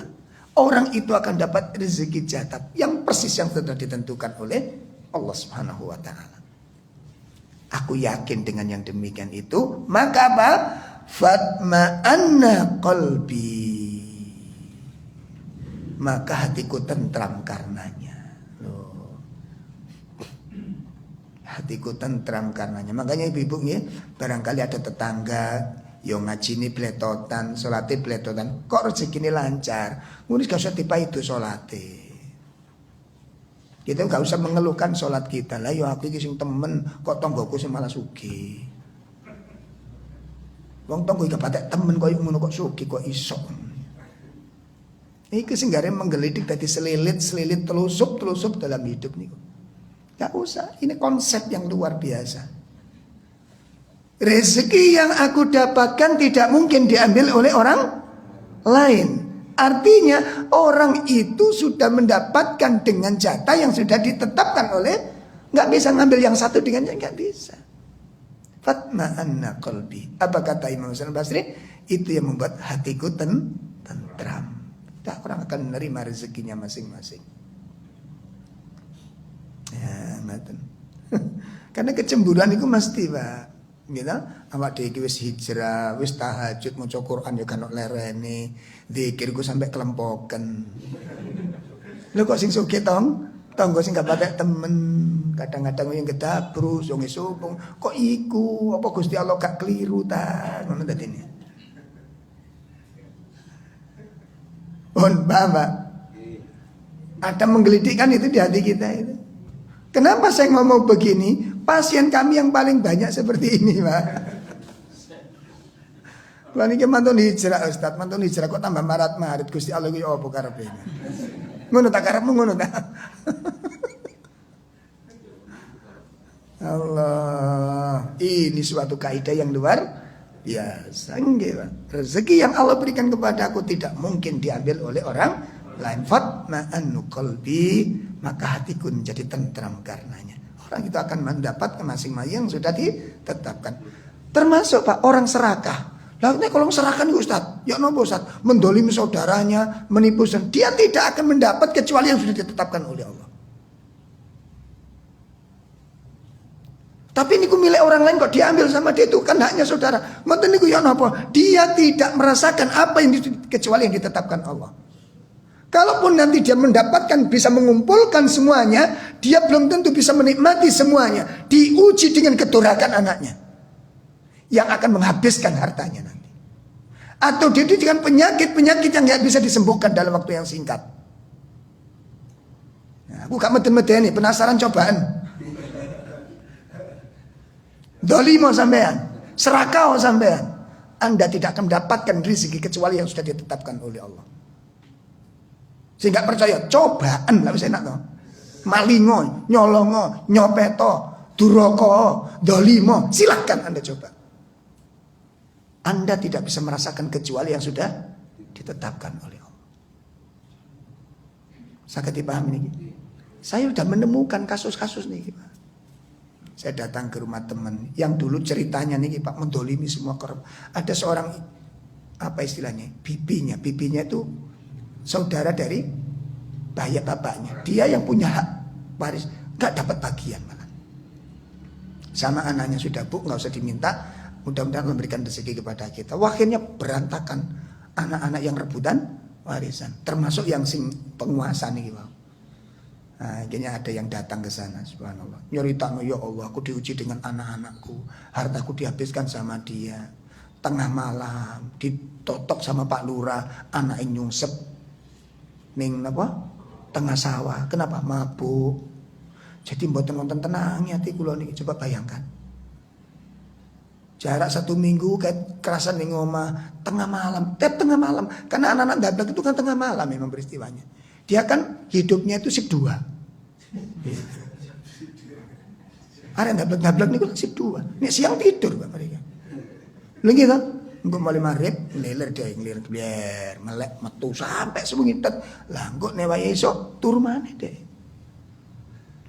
Orang itu akan dapat rezeki jatah yang persis yang sudah ditentukan oleh Allah Subhanahu wa taala. Aku yakin dengan yang demikian itu, maka apa? Fatma'anna qalbi, maka hatiku tentram karenanya. Loh. Hatiku tentram karenanya. Makanya ibu-ibu ya, barangkali ada tetangga yang ngaji ini bletotan, salate bletotan, kok rezeki ini lancar, ngono gak usah dipaidu salate. Kita gak usah mengeluhkan sholat kita. Lah yo aku iki sing temen, kok tonggoku sing malah sugih. Wong tonggo iki patek temen koyo ngono kok sugih, kok iso. Iki sing gare menggelidik dadi selilit telusup dalam hidup niku. Gak usah, ini konsep yang luar biasa. Rezeki yang aku dapatkan tidak mungkin diambil oleh orang lain. Artinya orang itu sudah mendapatkan dengan jatah yang sudah ditetapkan oleh, nggak bisa ngambil yang satu dengan yang nggak bisa. Fatma'anna qalbi. Apa kata Imam Hasan Basri? Itu yang membuat hatiku tentram. Tak orang akan menerima rezekinya masing-masing. Ya, ngaten. Karena kecemburuan itu mesti, Pak. Gitu, awak dhewe wis hijrah, wis tahajud maca Quran ya kan lerene, zikirku sampai kelempoken. Lho kok sing sugih tonggo sing gak patek temen, kadang-kadang yang gedabru, sing isupung, kok iku, apa Gusti Allah gak keliru ta, ngono dadine. Paham, Pak? Ada menggelitik kan itu di hati kita itu. Kenapa saya ngomong begini? Pasien kami yang paling banyak seperti ini, Pak. Kalau ini mantun hijrah, Ustaz, mantun hijrah kok tambah marat-marit, Gusti Allah ku apa karepe. Ngono tak karepmu ngono ta. Allah, ini suatu kaidah yang luar biasa, nggih, Pak. Rezeki yang Allah berikan kepada aku tidak mungkin diambil oleh orang lain. Fatma'annu qalbi, maka hatiku menjadi tentram karenanya. Orang itu akan mendapat masing-masing yang sudah ditetapkan. Termasuk, Pak, orang serakah. Lalu kalau serahkan Ustaz, ya nopo Ustaz, mendolimi saudaranya, menipu, dia tidak akan mendapat kecuali yang sudah ditetapkan oleh Allah. Tapi niku milik orang lain kok diambil sama dia, itu kan haknya saudara. Mboten niku ya napa? Dia tidak merasakan apa yang kecuali yang ditetapkan Allah. Kalaupun nanti dia mendapatkan, bisa mengumpulkan semuanya, dia belum tentu bisa menikmati semuanya. Diuji dengan kedurhakaan anaknya yang akan menghabiskan hartanya nanti. Atau dia dengan penyakit-penyakit yang tidak bisa disembuhkan dalam waktu yang singkat. Nah, aku gak meden-meden nih, penasaran cobaan. Dolimo sampean, serakau sampean, Anda tidak akan mendapatkan rezeki kecuali yang sudah ditetapkan oleh Allah. Sing gak percaya cobaan lah wis enak to. Malingo, nyolongo, nyopeto, duraka, dolimo, silakan Anda coba. Anda tidak bisa merasakan kecuali yang sudah ditetapkan oleh Allah. Sakit dipahami ini. Saya sudah menemukan kasus-kasus nih Pak. Saya datang ke rumah teman yang dulu ceritanya nih Pak mendolimi semua korban. Ada seorang apa istilahnya bibinya itu saudara dari bapaknya. Dia yang punya hak waris, nggak dapat bagian malah. Sama anaknya sudah Bu, nggak usah diminta. Mudah-mudahan memberikan rezeki kepada kita. Wah, akhirnya berantakan anak-anak yang rebutan warisan, termasuk yang sing penguasa nih Pak. Nah, akhirnya ada yang datang ke sana, subhanallah. Nyeritano, ya Allah, aku diuji dengan anak-anakku, hartaku dihabiskan sama dia. Tengah malam ditotok sama Pak Lurah, anak nyungsep ning apa? Tengah sawah. Kenapa? Mabuk. Jadi mboten wonten tenang hati kula niki, coba bayangkan. Jarak 1 minggu kayak kerasan ning omah tengah malam, tengah malam. Karena anak-anak dablek itu kan tengah malam memang peristiwanya. Dia kan hidupnya itu shift 2. Ada dablek-dablek niku shift 2. Nek siang tidur Pak mereka. Lha gitu. Engko mulai maghrib ngiler dia ngiler biar melek metu sampai sewengi tet. Lah engko nek wae esuk turu maneh deh.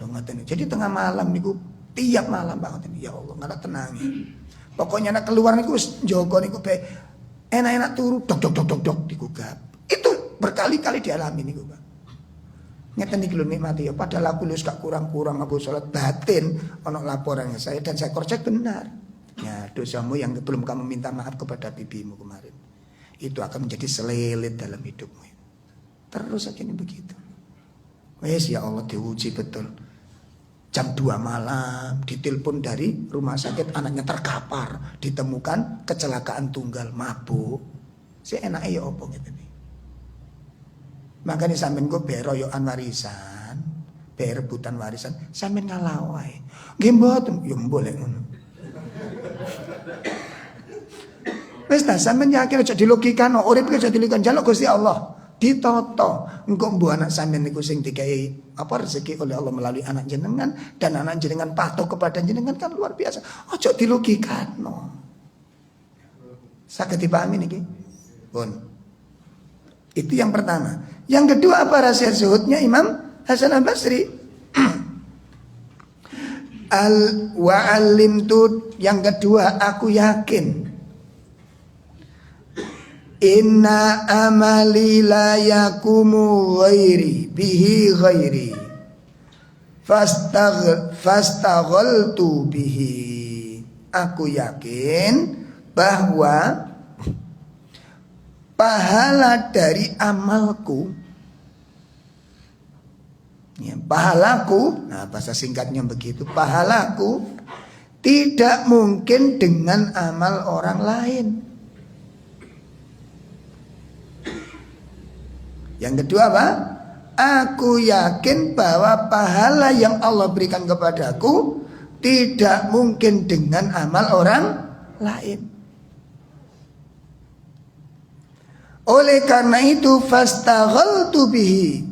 Lho ngoten. Jadi tengah malam niku tiap malam banget ini. Ya Allah, enggak tenang. Pokoknya nak keluar niku wis njogo niku be enak-enak turu dok digugap. Itu berkali-kali dialami niku, Pak. Ngeten iki lho nikmati ya, padahal aku wis gak kurang-kurang aku salat batin ana laporan saya dan saya korcek benar. Ya, dosamu yang belum kamu minta maaf kepada bibimu kemarin. Itu akan menjadi selelit dalam hidupmu. Terus aja ini begitu. Wes ya Allah diuji betul. Jam 2 malam ditelepon dari rumah sakit anaknya terkapar, ditemukan kecelakaan tunggal, mabuk. Si enake ya opo ngene. Makanya sampean gue beroyokan warisan, berebutan warisan, sampean ngalah wae. Nggih mboten, yo boleh ngono. Wis ta sampean yakin aja dilogikano, urip iki aja dilogikano, njaluk Gusti Allah. Ditoto, engko mbuh anak sampean niku sing dikai apa rezeki oleh Allah melalui anak jenengan dan anak jenengan patuh kepada jenengan kan luar biasa. Aja dilogikano. Saged dipahami niki? Pun. Itu yang pertama. Yang kedua apa rahasia zuhudnya Imam Hasan Al-Basri? Wa'alimtu, yang kedua aku yakin. Inna amali la yakumu ghairi bihi ghairi fastaghaltu bihi. Aku yakin bahwa pahala dari amalku, ya, pahalaku, nah bahasa singkatnya begitu, pahalaku tidak mungkin dengan amal orang lain. Yang kedua apa? Aku yakin bahwa pahala yang Allah berikan kepadaku tidak mungkin dengan amal orang lain. Oleh karena itu fastaghaltu bihi,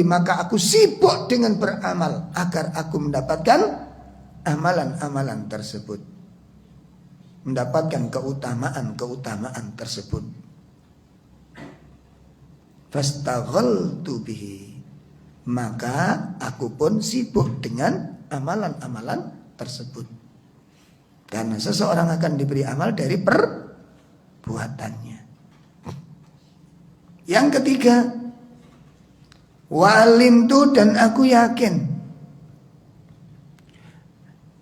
maka aku sibuk dengan beramal agar aku mendapatkan amalan-amalan tersebut, mendapatkan keutamaan tersebut. Fastaghaltu bihi, maka aku pun sibuk dengan amalan-amalan tersebut. Karena seseorang akan diberi amal dari perbuatannya. Yang ketiga, wa'alimtu, dan aku yakin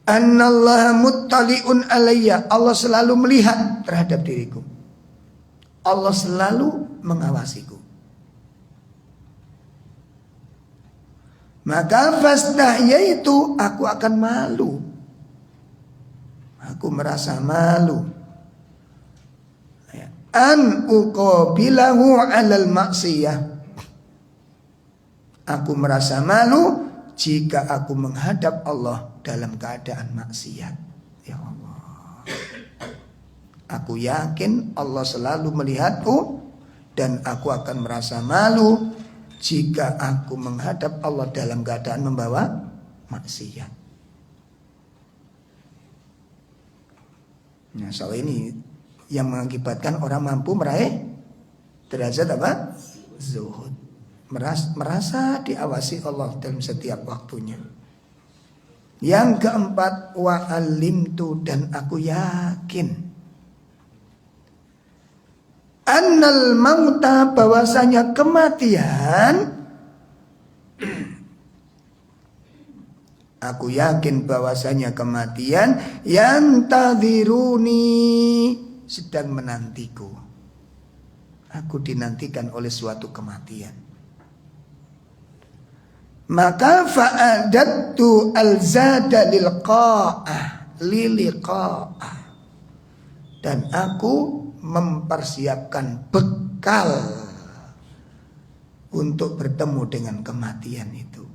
annallaha muttali'un alayya, Allah selalu melihat terhadap diriku. Allah selalu mengawasiku. Maka fastahyaitu, aku akan malu. Aku merasa malu. An uqabilahu 'alal maksiyah. Aku merasa malu jika aku menghadap Allah dalam keadaan maksiat. Ya Allah. Aku yakin Allah selalu melihatku dan aku akan merasa malu jika aku menghadap Allah dalam keadaan membawa maksiat. Nah, soal ini yang mengakibatkan orang mampu meraih derajat apa? Zuhud. Merasa diawasi Allah dalam setiap waktunya. Yang keempat, wa alimtu, dan aku yakin annal mauta, bahwasanya kematian, aku yakin bahwasanya kematian yang tadhiruni, sedang menantiku. Aku dinantikan oleh suatu kematian. Maka fa'adattu al-zada liliqa'ah, dan aku mempersiapkan bekal untuk bertemu dengan kematian itu.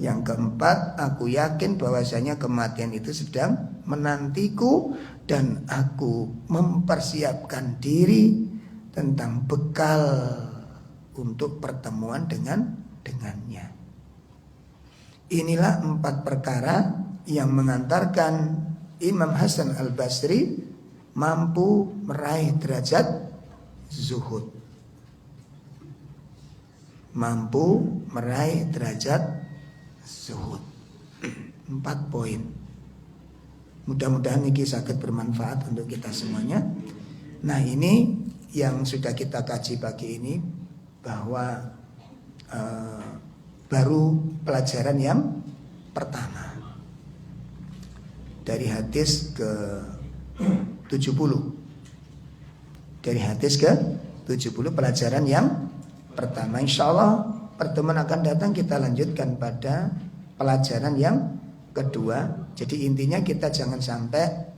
Yang keempat, aku yakin bahwasanya kematian itu sedang menantiku dan aku mempersiapkan diri tentang bekal untuk pertemuan dengannya. Inilah 4 perkara yang mengantarkan Imam Hasan Al-Basri mampu meraih derajat zuhud. Mampu meraih derajat zuhud. 4 poin. Mudah-mudahan ini sangat bermanfaat untuk kita semuanya. Nah, ini yang sudah kita kaji pagi ini, bahwa baru pelajaran yang pertama dari hadis ke 70. Dari hadis ke 70 pelajaran yang pertama. Insya Allah pertemuan akan datang kita lanjutkan pada pelajaran yang kedua. Jadi intinya kita jangan sampai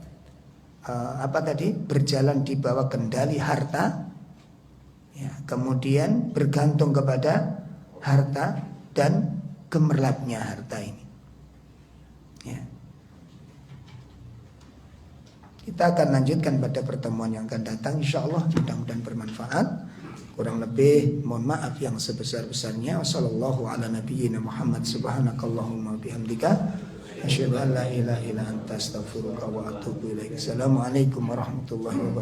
berjalan di bawah kendali harta, ya, kemudian bergantung kepada harta dan gemerlapnya harta ini, ya. Kita akan lanjutkan pada pertemuan yang akan datang, insya Allah. Mudah-mudahan bermanfaat. Kurang lebih mohon maaf yang sebesar-besarnya. Wassallallahu ala nabiyyina Muhammad, subhanakallahumma bihamdika, asyhadu an la ilaha illa anta, astaghfiruka wa atubu ilaik. Assalamualaikum warahmatullahi wabarakatuh.